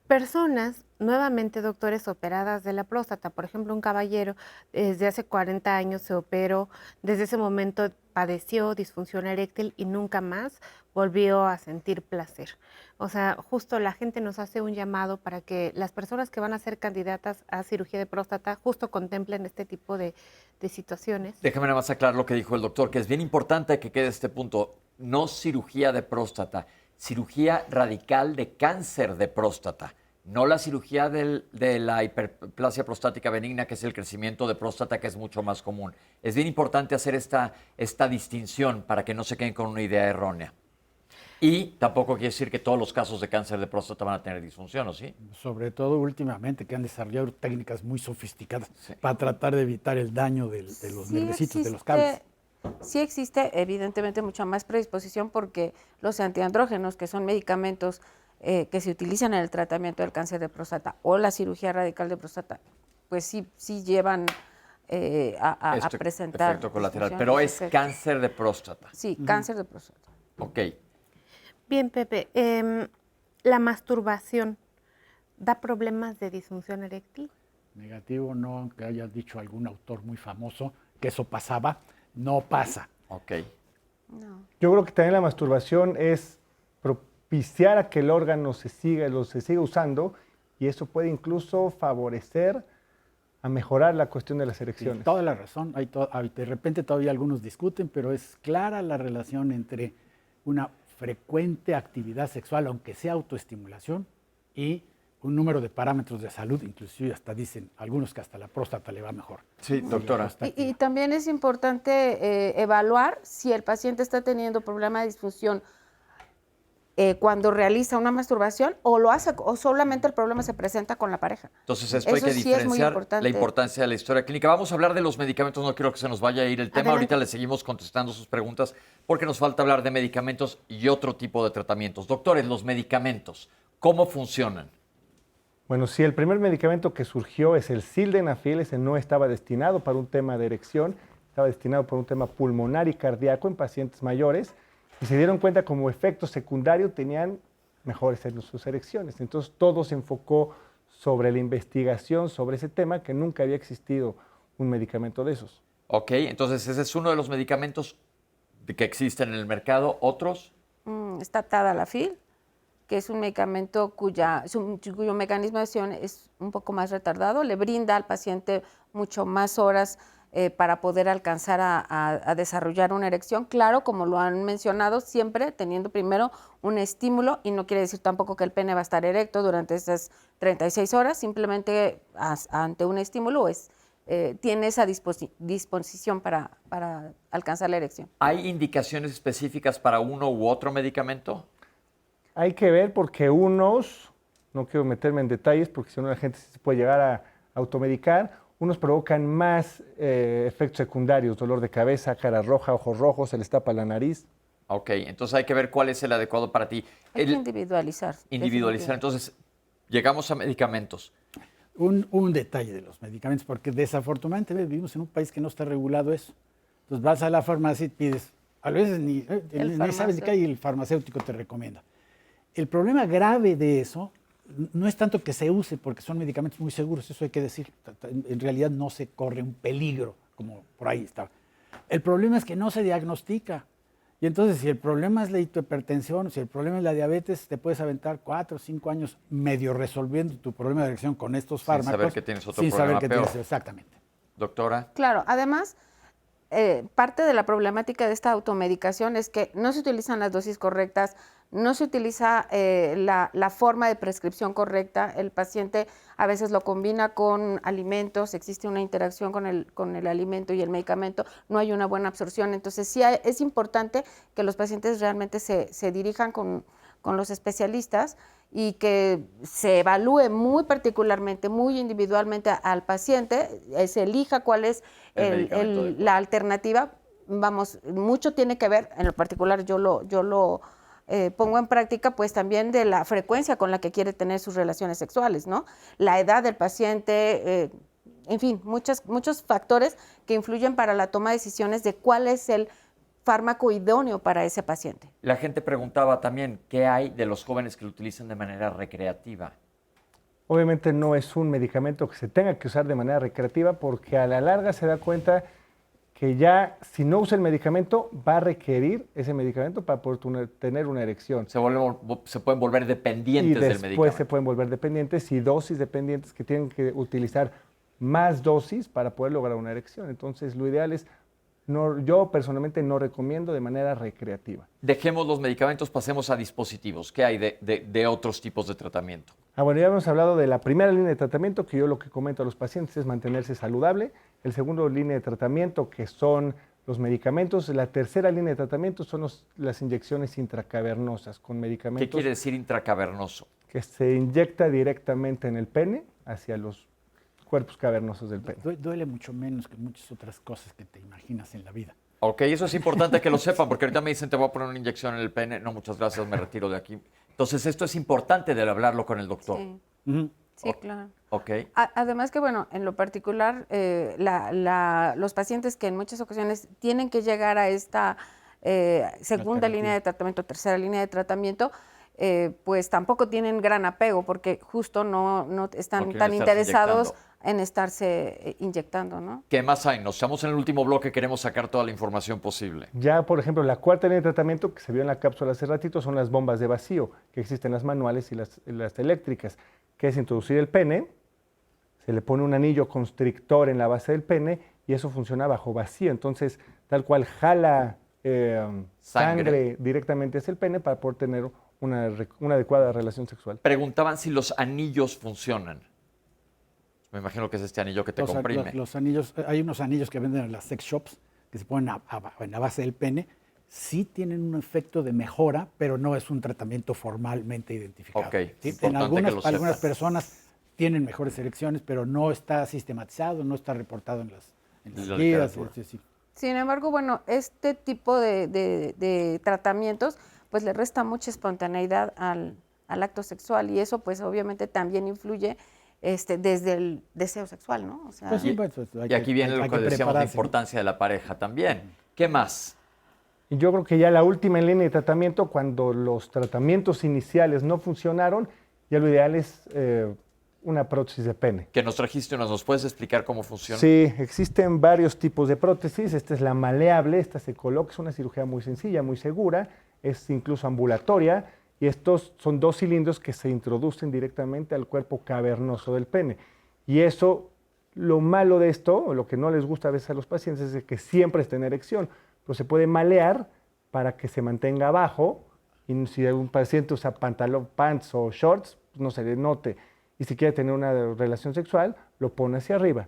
Personas, nuevamente doctores, operadas de la próstata. Por ejemplo, un caballero desde hace 40 años se operó, desde ese momento padeció disfunción eréctil y nunca más volvió a sentir placer. O sea, justo la gente nos hace un llamado para que las personas que van a ser candidatas a cirugía de próstata justo contemplen este tipo de situaciones. Déjame nada más aclarar lo que dijo el doctor, que es bien importante que quede este punto. No cirugía de próstata, cirugía radical de cáncer de próstata. No la cirugía de la hiperplasia prostática benigna, que es el crecimiento de próstata, que es mucho más común. Es bien importante hacer esta distinción para que no se queden con una idea errónea. Y tampoco quiere decir que todos los casos de cáncer de próstata van a tener disfunción, ¿o sí? Sobre todo últimamente, que han desarrollado técnicas muy sofisticadas para tratar de evitar el daño de los nervecitos, de los cables. Sí existe, evidentemente, mucha más predisposición, porque los antiandrógenos, que son medicamentos que se utilizan en el tratamiento del cáncer de próstata o la cirugía radical de próstata, pues sí llevan a presentar efecto colateral, pero es cáncer de próstata. Sí, cáncer de próstata. Ok. Bien, Pepe, ¿la masturbación da problemas de disfunción eréctil? Negativo, no, aunque haya dicho algún autor muy famoso que eso pasaba, no pasa. Ok. No. Yo creo que también la masturbación es propiciar a que el órgano se siga usando, y eso puede incluso favorecer a mejorar la cuestión de las erecciones. Sí, toda la razón. De repente todavía algunos discuten, pero es clara la relación entre una frecuente actividad sexual, aunque sea autoestimulación, y un número de parámetros de salud, inclusive hasta dicen algunos que hasta la próstata le va mejor. Sí, doctora. Y también es importante evaluar si el paciente está teniendo problema de disfunción cuando realiza una masturbación, o lo hace, o solamente el problema se presenta con la pareja. Entonces esto hay que diferenciar la importancia de la historia clínica. Vamos a hablar de los medicamentos, no quiero que se nos vaya a ir el tema. Adelante. Ahorita le seguimos contestando sus preguntas porque nos falta hablar de medicamentos y otro tipo de tratamientos. Doctores, los medicamentos, ¿cómo funcionan? Bueno, sí, el primer medicamento que surgió es el sildenafil. Ese no estaba destinado para un tema de erección, estaba destinado para un tema pulmonar y cardíaco en pacientes mayores, y se dieron cuenta como efecto secundario tenían mejores en sus erecciones. Entonces todo se enfocó sobre la investigación sobre ese tema, que nunca había existido un medicamento de esos. Ok, entonces ese es uno de los medicamentos que existen en el mercado. ¿Otros? Está Tadalafil, que es un medicamento cuyo mecanismo de acción es un poco más retardado, le brinda al paciente mucho más horas para poder alcanzar a desarrollar una erección. Claro, como lo han mencionado, siempre teniendo primero un estímulo, y no quiere decir tampoco que el pene va a estar erecto durante esas 36 horas, simplemente ante un estímulo tiene esa disposición para alcanzar la erección. ¿Hay indicaciones específicas para uno u otro medicamento? Hay que ver porque unos, no quiero meterme en detalles porque si no la gente se puede llegar a automedicar, unos provocan más efectos secundarios, dolor de cabeza, cara roja, ojos rojos, se les tapa la nariz. Ok, entonces hay que ver cuál es el adecuado para ti. Hay que individualizar. Individualizar. Entonces, llegamos a medicamentos. Un detalle de los medicamentos, porque desafortunadamente vivimos en un país que no está regulado eso. Entonces vas a la farmacia y pides, a veces ni sabes de qué hay, y el farmacéutico te recomienda. El problema grave de eso no es tanto que se use, porque son medicamentos muy seguros, eso hay que decir. En realidad no se corre un peligro, como por ahí está. El problema es que no se diagnostica. Y entonces, si el problema es la hipertensión, si el problema es la diabetes, te puedes aventar 4 o 5 años medio resolviendo tu problema de erección con estos fármacos. Sin saber que tienes otro sin problema saber que peor. tienes, exactamente. Doctora. Claro, además, parte de la problemática de esta automedicación es que no se utilizan las dosis correctas, no se utiliza la forma de prescripción correcta. El paciente a veces lo combina con alimentos, existe una interacción con el alimento y el medicamento, no hay una buena absorción. Entonces sí es importante que los pacientes realmente se dirijan con los especialistas y que se evalúe muy particularmente, muy individualmente al paciente, se elija cuál es la alternativa. Vamos, mucho tiene que ver, en lo particular yo lo pongo en práctica, pues también de la frecuencia con la que quiere tener sus relaciones sexuales, ¿no? La edad del paciente, en fin, muchos factores que influyen para la toma de decisiones de cuál es el fármaco idóneo para ese paciente. La gente preguntaba también, ¿qué hay de los jóvenes que lo utilizan de manera recreativa? Obviamente no es un medicamento que se tenga que usar de manera recreativa porque a la larga se da cuenta que ya si no usa el medicamento va a requerir ese medicamento para poder tener una erección. Se pueden volver dependientes del medicamento. Después se pueden volver dependientes y dosis dependientes que tienen que utilizar más dosis para poder lograr una erección. Entonces lo ideal es, yo personalmente no recomiendo de manera recreativa. Dejemos los medicamentos, pasemos a dispositivos. ¿Qué hay de otros tipos de tratamiento? Bueno, ya hemos hablado de la primera línea de tratamiento, que yo lo que comento a los pacientes es mantenerse saludable. El segundo línea de tratamiento, que son los medicamentos. La tercera línea de tratamiento son las inyecciones intracavernosas con medicamentos. ¿Qué quiere decir intracavernoso? Que se inyecta directamente en el pene hacia los cuerpos cavernosos del pene. Duele mucho menos que muchas otras cosas que te imaginas en la vida. Ok, eso es importante que lo sepan, porque ahorita me dicen, te voy a poner una inyección en el pene. No, muchas gracias, me retiro de aquí. Entonces, esto es importante de hablarlo con el doctor. Sí, sí, claro. Ok. Además que, bueno, en lo particular, los pacientes que en muchas ocasiones tienen que llegar a esta segunda línea de tratamiento, tercera línea de tratamiento, pues tampoco tienen gran apego porque justo no están tan interesados en estarse inyectando, ¿no? ¿Qué más hay? Nos estamos en el último bloque, queremos sacar toda la información posible. Ya, por ejemplo, la cuarta línea de tratamiento que se vio en la cápsula hace ratito son las bombas de vacío, que existen las manuales y las eléctricas, que es introducir el pene, se le pone un anillo constrictor en la base del pene y eso funciona bajo vacío. Entonces, tal cual jala sangre directamente hacia el pene para poder tener una adecuada relación sexual. Preguntaban si los anillos funcionan. Me imagino que es este anillo que te comprime. Los anillos, hay unos anillos que venden en las sex shops que se ponen en la base del pene. Sí tienen un efecto de mejora, pero no es un tratamiento formalmente identificado. Okay. ¿Sí? En algunas personas tienen mejores erecciones, pero no está sistematizado, no está reportado en las guías. Sí. Sin embargo, bueno, este tipo de tratamientos pues le resta mucha espontaneidad al acto sexual y eso pues obviamente también influye desde el deseo sexual, ¿no? O sea, pues sí, y aquí viene lo que decíamos, la importancia de la pareja también. ¿Qué más? Y yo creo que ya la última en línea de tratamiento, cuando los tratamientos iniciales no funcionaron, ya lo ideal es una prótesis de pene. Que nos trajiste unas, ¿nos puedes explicar cómo funciona? Sí, existen varios tipos de prótesis. Esta es la maleable, esta se coloca, es una cirugía muy sencilla, muy segura, es incluso ambulatoria. Y estos son 2 cilindros que se introducen directamente al cuerpo cavernoso del pene. Y eso Lo malo de esto, o lo que no les gusta a veces a los pacientes, es que siempre está en erección, pero se puede malear para que se mantenga abajo, y si un paciente usa pantalón, pants o shorts, pues no se le note. Y si quiere tener una relación sexual, lo pone hacia arriba.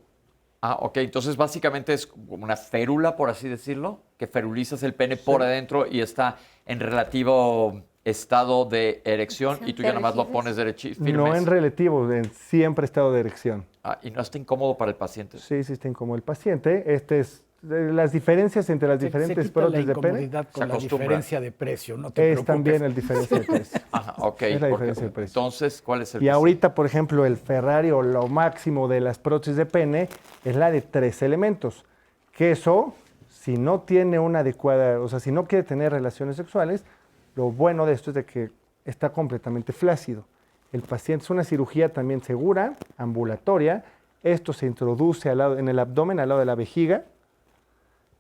Ah, ok. Entonces, básicamente es como una férula, por así decirlo, que ferulizas el pene por adentro y está en relativo estado de erección y tú ya nada más lo pones firme. No en relativo, en siempre estado de erección. Ah, ¿y no está incómodo para el paciente? Sí, sí está incómodo el paciente. Las diferencias entre las diferentes prótesis de pene. Con la diferencia de precio, no te preocupes. Es también el diferencia de precio. Ajá, ok. Es la diferencia de precio. Entonces, ¿cuál es el Y ahorita, por ejemplo, el Ferrari o lo máximo de las prótesis de pene es la de 3 elementos. Que eso, si no tiene una adecuada, o sea, si no quiere tener relaciones sexuales, lo bueno de esto es de que está completamente flácido. El paciente es una cirugía también segura, ambulatoria. Esto se introduce en el abdomen, al lado de la vejiga.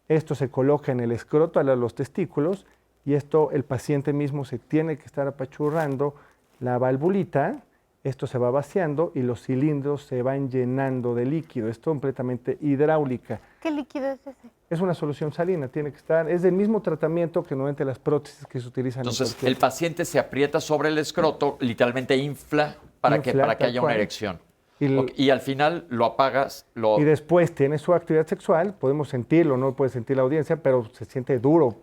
Esto se coloca en el escroto, al lado de los testículos, y esto el paciente mismo se tiene que estar apachurrando la valvulita. Esto se va vaciando y los cilindros se van llenando de líquido. Es completamente hidráulica. ¿Qué líquido es ese? Es una solución salina, tiene que estar, es del mismo tratamiento que normalmente las prótesis que se utilizan. Entonces, el paciente se aprieta sobre el escroto, literalmente infla para que haya una erección. Y al final lo apagas. Y después tiene su actividad sexual, podemos sentirlo, no puede sentir la audiencia, pero se siente duro.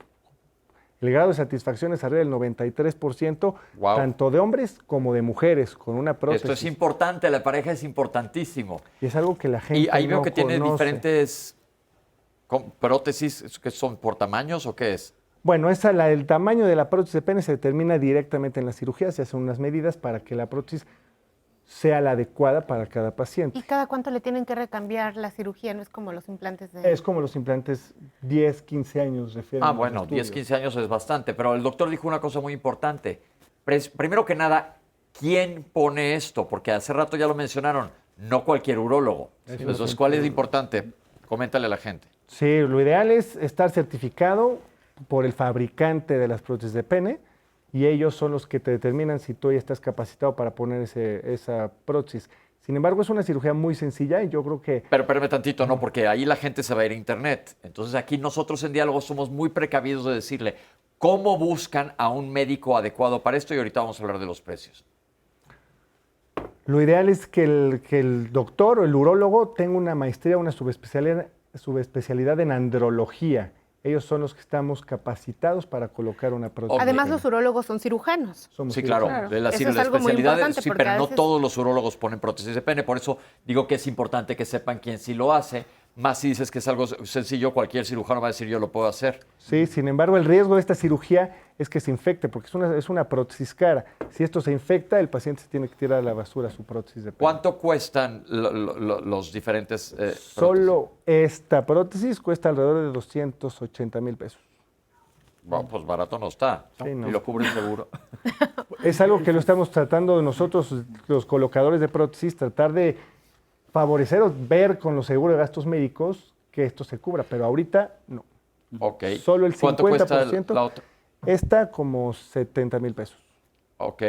El grado de satisfacción es arriba del 93%, Wow. tanto de hombres como de mujeres, con una prótesis. Esto es importante, la pareja es importantísimo. Y es algo que la gente Y ahí veo no que tiene conoce. diferentes prótesis, ¿que son por tamaños o qué es? Bueno, el tamaño de la prótesis de pene se determina directamente en la cirugía, se hacen unas medidas para que la prótesis sea la adecuada para cada paciente. ¿Y cada cuánto le tienen que recambiar la cirugía? No es como los implantes de... Es como los implantes 10, 15 años refieren. Ah, bueno, 10, 15 años es bastante, pero el doctor dijo una cosa muy importante. Primero que nada, ¿quién pone esto? Porque hace rato ya lo mencionaron, no cualquier urólogo. Entonces, ¿cuál es importante? Coméntale a la gente. Sí, lo ideal es estar certificado por el fabricante de las prótesis de pene, y ellos son los que te determinan si tú ya estás capacitado para poner esa prótesis. Sin embargo, es una cirugía muy sencilla y yo creo que... Pero espérame tantito, no, porque ahí la gente se va a ir a internet. Entonces aquí nosotros en Diálogo somos muy precavidos de decirle cómo buscan a un médico adecuado para esto y ahorita vamos a hablar de los precios. Lo ideal es que el doctor o el urólogo tenga una maestría, una subespecialidad en andrología. Ellos son los que estamos capacitados para colocar una prótesis. Además, los urólogos son cirujanos. Sí, claro. De la Eso es algo muy especialidad, importante sí, porque pero a no veces- todos los urólogos ponen prótesis de pene. Por eso digo que es importante que sepan quién sí lo hace. Más si dices que es algo sencillo, cualquier cirujano va a decir yo lo puedo hacer. Sí, sin embargo, el riesgo de esta cirugía es que se infecte, porque es una prótesis cara. Si esto se infecta, el paciente se tiene que tirar a la basura su prótesis de pene. ¿Cuánto cuestan los diferentes Solo esta prótesis cuesta alrededor de 280,000 pesos. Bueno, pues barato no está. Sí, no. Y lo cubre el seguro. Es algo que lo estamos tratando nosotros, los colocadores de prótesis, tratar de favorecer o ver con los seguros de gastos médicos que esto se cubra, pero ahorita no. Ok. Solo el 50%. ¿Cuánto cuesta la otra? Esta como 70,000 pesos. Ok.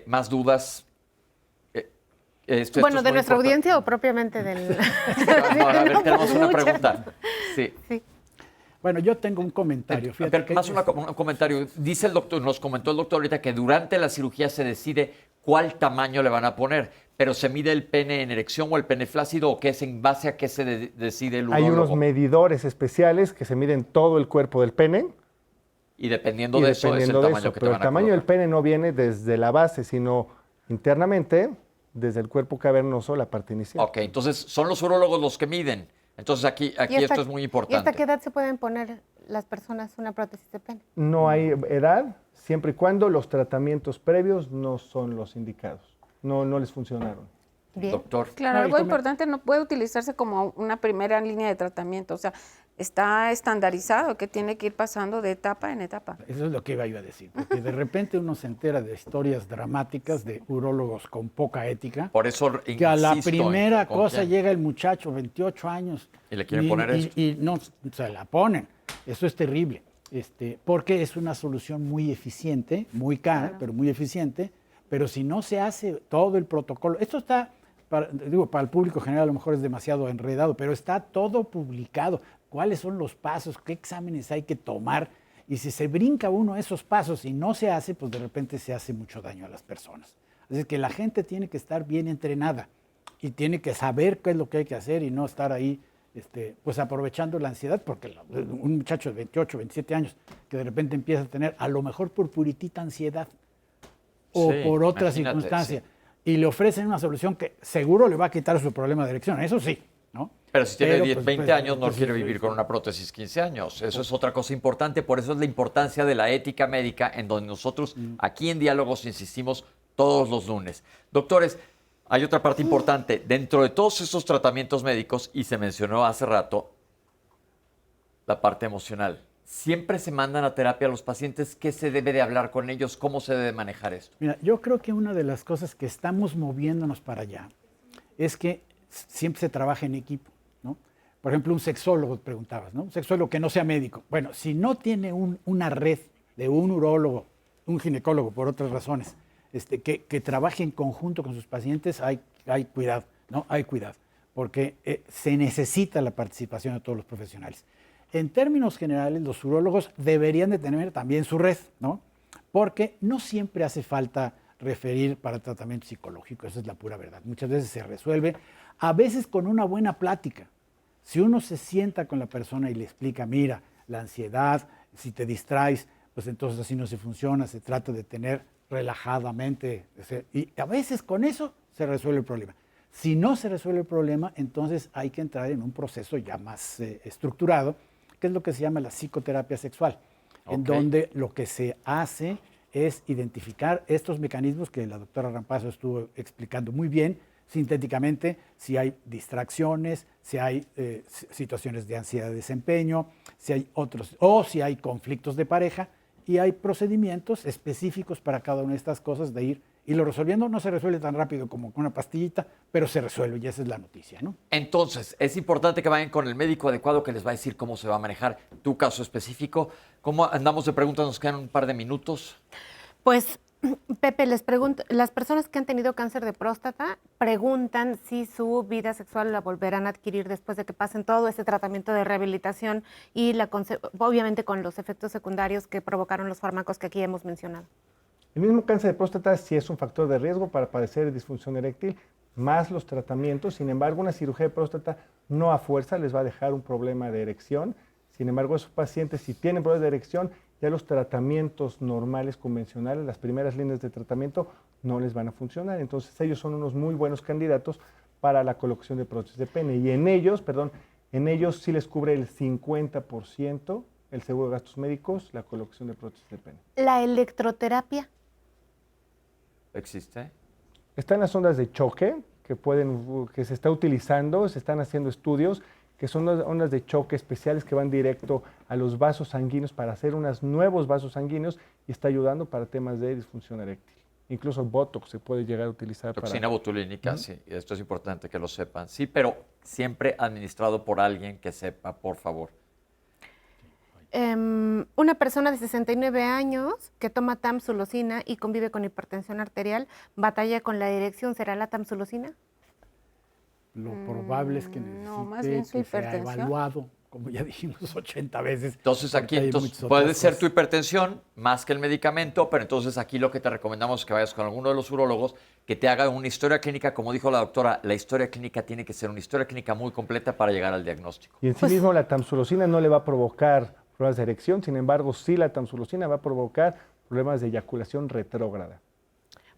¿Más dudas? Esto Bueno, es ¿de muy nuestra importante. audiencia o propiamente del...? No, a ver, tenemos una Muchas. pregunta. Sí. Bueno, yo tengo un comentario. Fíjate Pero que más un comentario. Dice el doctor, nos comentó el doctor ahorita que durante la cirugía se decide cuál tamaño le van a poner, pero se mide el pene en erección o el pene flácido o qué es en base a qué se decide el Hay urólogo. unos medidores especiales que se miden todo el cuerpo del pene. Y dependiendo Y de eso es el dependiendo de tamaño eso, que te pero el van a tamaño del colocar. pene no viene desde la base, sino internamente desde el cuerpo cavernoso, la parte inicial. Ok, entonces son los urólogos los que miden. Entonces aquí ¿Y hasta- esto es muy ¿Y importante. hasta qué edad se pueden poner las personas una prótesis de pene? No hay edad, siempre y cuando los tratamientos previos no son los indicados, no les funcionaron. Bien. Doctor. Claro, No, y algo come- importante, no puede utilizarse como una primera línea de tratamiento, o sea, está estandarizado que tiene que ir pasando de etapa en etapa. Eso es lo que iba yo a decir, porque de repente uno se entera de historias dramáticas de urólogos con poca ética, Por eso que a la insisto en primera con cosa quién. llega el muchacho, 28 años, Y le quieren poner eso. y no se la ponen. Eso es terrible, porque es una solución muy eficiente, muy cara, pero muy eficiente, pero si no se hace todo el protocolo, esto está para el público general a lo mejor es demasiado enredado, pero está todo publicado. ¿Cuáles son los pasos? ¿Qué exámenes hay que tomar? Y si se brinca uno esos pasos y no se hace, pues de repente se hace mucho daño a las personas. Así que la gente tiene que estar bien entrenada y tiene que saber qué es lo que hay que hacer y no estar ahí pues aprovechando la ansiedad, porque un muchacho de 28, 27 años que de repente empieza a tener, a lo mejor por puritita ansiedad o por otra circunstancia, y le ofrecen una solución que seguro le va a quitar su problema de erección, eso sí, ¿no? Pero si tiene 10, 20 años, no quiere vivir con una prótesis 15 años. Eso es otra cosa importante. Por eso es la importancia de la ética médica, en donde nosotros aquí en Diálogos insistimos todos los lunes. Doctores, hay otra parte importante. Dentro de todos estos tratamientos médicos, y se mencionó hace rato, la parte emocional. Siempre se mandan a terapia a los pacientes. ¿Qué se debe de hablar con ellos? ¿Cómo se debe manejar esto? Mira, yo creo que una de las cosas que estamos moviéndonos para allá es que siempre se trabaja en equipo, ¿no? Por ejemplo, un sexólogo, preguntabas, ¿no? Un sexólogo que no sea médico. Bueno, si no tiene una red de un urólogo, un ginecólogo, por otras razones, que trabaje en conjunto con sus pacientes, hay cuidado, ¿no? Hay cuidado, porque se necesita la participación de todos los profesionales. En términos generales, los urólogos deberían de tener también su red, ¿no? Porque no siempre hace falta referir para tratamiento psicológico, esa es la pura verdad. Muchas veces se resuelve, a veces con una buena plática. Si uno se sienta con la persona y le explica, mira, la ansiedad, si te distraes, pues entonces así no se funciona, se trata de tener relajadamente, y a veces con eso se resuelve el problema. Si no se resuelve el problema, entonces hay que entrar en un proceso ya más estructurado, que es lo que se llama la psicoterapia sexual, en donde lo que se hace es identificar estos mecanismos que la doctora Rampazzo estuvo explicando muy bien, sintéticamente, si hay distracciones, si hay situaciones de ansiedad de desempeño, si hay si hay conflictos de pareja, y hay procedimientos específicos para cada una de estas cosas de irlo resolviendo. No se resuelve tan rápido como con una pastillita, pero se resuelve y esa es la noticia, ¿no? Entonces, es importante que vayan con el médico adecuado que les va a decir cómo se va a manejar tu caso específico. ¿Cómo andamos de preguntas? Nos quedan un par de minutos. Pues, Pepe, les pregunto, las personas que han tenido cáncer de próstata preguntan si su vida sexual la volverán a adquirir después de que pasen todo ese tratamiento de rehabilitación y obviamente con los efectos secundarios que provocaron los fármacos que aquí hemos mencionado. El mismo cáncer de próstata sí es un factor de riesgo para padecer disfunción eréctil, más los tratamientos. Sin embargo, una cirugía de próstata no a fuerza les va a dejar un problema de erección. Sin embargo, esos pacientes, si tienen problemas de erección, ya los tratamientos normales, convencionales, las primeras líneas de tratamiento no les van a funcionar. Entonces, ellos son unos muy buenos candidatos para la colocación de prótesis de pene. Y en ellos sí les cubre el 50% el seguro de gastos médicos, la colocación de prótesis de pene. ¿La electroterapia? ¿Existe? Están las ondas de choque que se está utilizando, se están haciendo estudios, que son ondas de choque especiales que van directo a los vasos sanguíneos para hacer unos nuevos vasos sanguíneos y está ayudando para temas de disfunción eréctil. Incluso Botox se puede llegar a utilizar para... Toxina botulínica, sí, esto es importante que lo sepan. Sí, pero siempre administrado por alguien que sepa, por favor. Una persona de 69 años que toma tamsulosina y convive con hipertensión arterial, batalla con la erección, ¿será la tamsulosina? Lo probable es que necesite más bien su que sea hipertensión. evaluado, como ya dijimos 80 veces. Entonces aquí muchas puede otras ser cosas. tu hipertensión más que el medicamento, pero entonces aquí lo que te recomendamos es que vayas con alguno de los urólogos que te haga una historia clínica, como dijo la doctora, la historia clínica tiene que ser una historia clínica muy completa para llegar al diagnóstico. Y en sí mismo la tamsulosina no le va a provocar problemas de erección, sin embargo sí la tamsulosina va a provocar problemas de eyaculación retrógrada.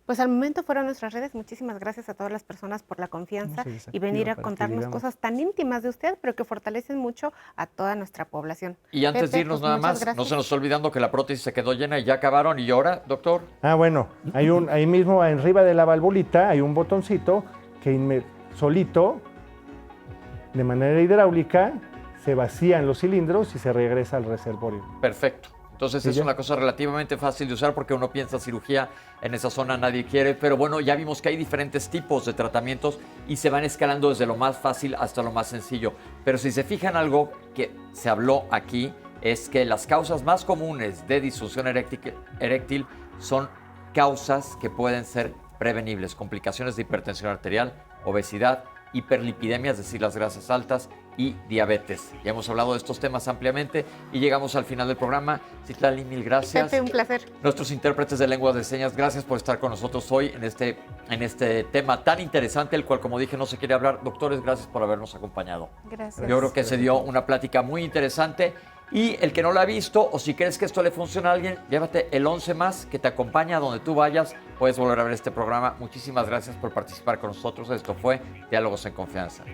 Pues al momento fueron nuestras redes. Muchísimas gracias a todas las personas por la confianza y venir a contarnos cosas tan íntimas de usted, pero que fortalecen mucho a toda nuestra población. Y antes de irnos nada más, no se nos olvidando que la prótesis se quedó llena y ya acabaron. ¿Y ahora, doctor? Bueno, ahí mismo arriba de la valvulita hay un botoncito que solito, de manera hidráulica, se vacían los cilindros y se regresa al reservorio. Perfecto. Entonces es una cosa relativamente fácil de usar porque uno piensa cirugía en esa zona nadie quiere, pero bueno, ya vimos que hay diferentes tipos de tratamientos y se van escalando desde lo más fácil hasta lo más sencillo. Pero si se fijan, algo que se habló aquí es que las causas más comunes de disfunción eréctil son causas que pueden ser prevenibles, complicaciones de hipertensión arterial, obesidad, hiperlipidemia, es decir, las grasas altas, y diabetes. Ya hemos hablado de estos temas ampliamente y llegamos al final del programa. Citlali, mil gracias. Pepe, un placer. Nuestros intérpretes de lenguas de señas, gracias por estar con nosotros hoy en este tema tan interesante, el cual, como dije, no se quiere hablar. Doctores, gracias por habernos acompañado. Gracias. Yo creo que se dio una plática muy interesante. Y el que no lo ha visto, o si crees que esto le funciona a alguien, llévate el 11 más que te acompaña a donde tú vayas. Puedes volver a ver este programa. Muchísimas gracias por participar con nosotros. Esto fue Diálogos en Confianza.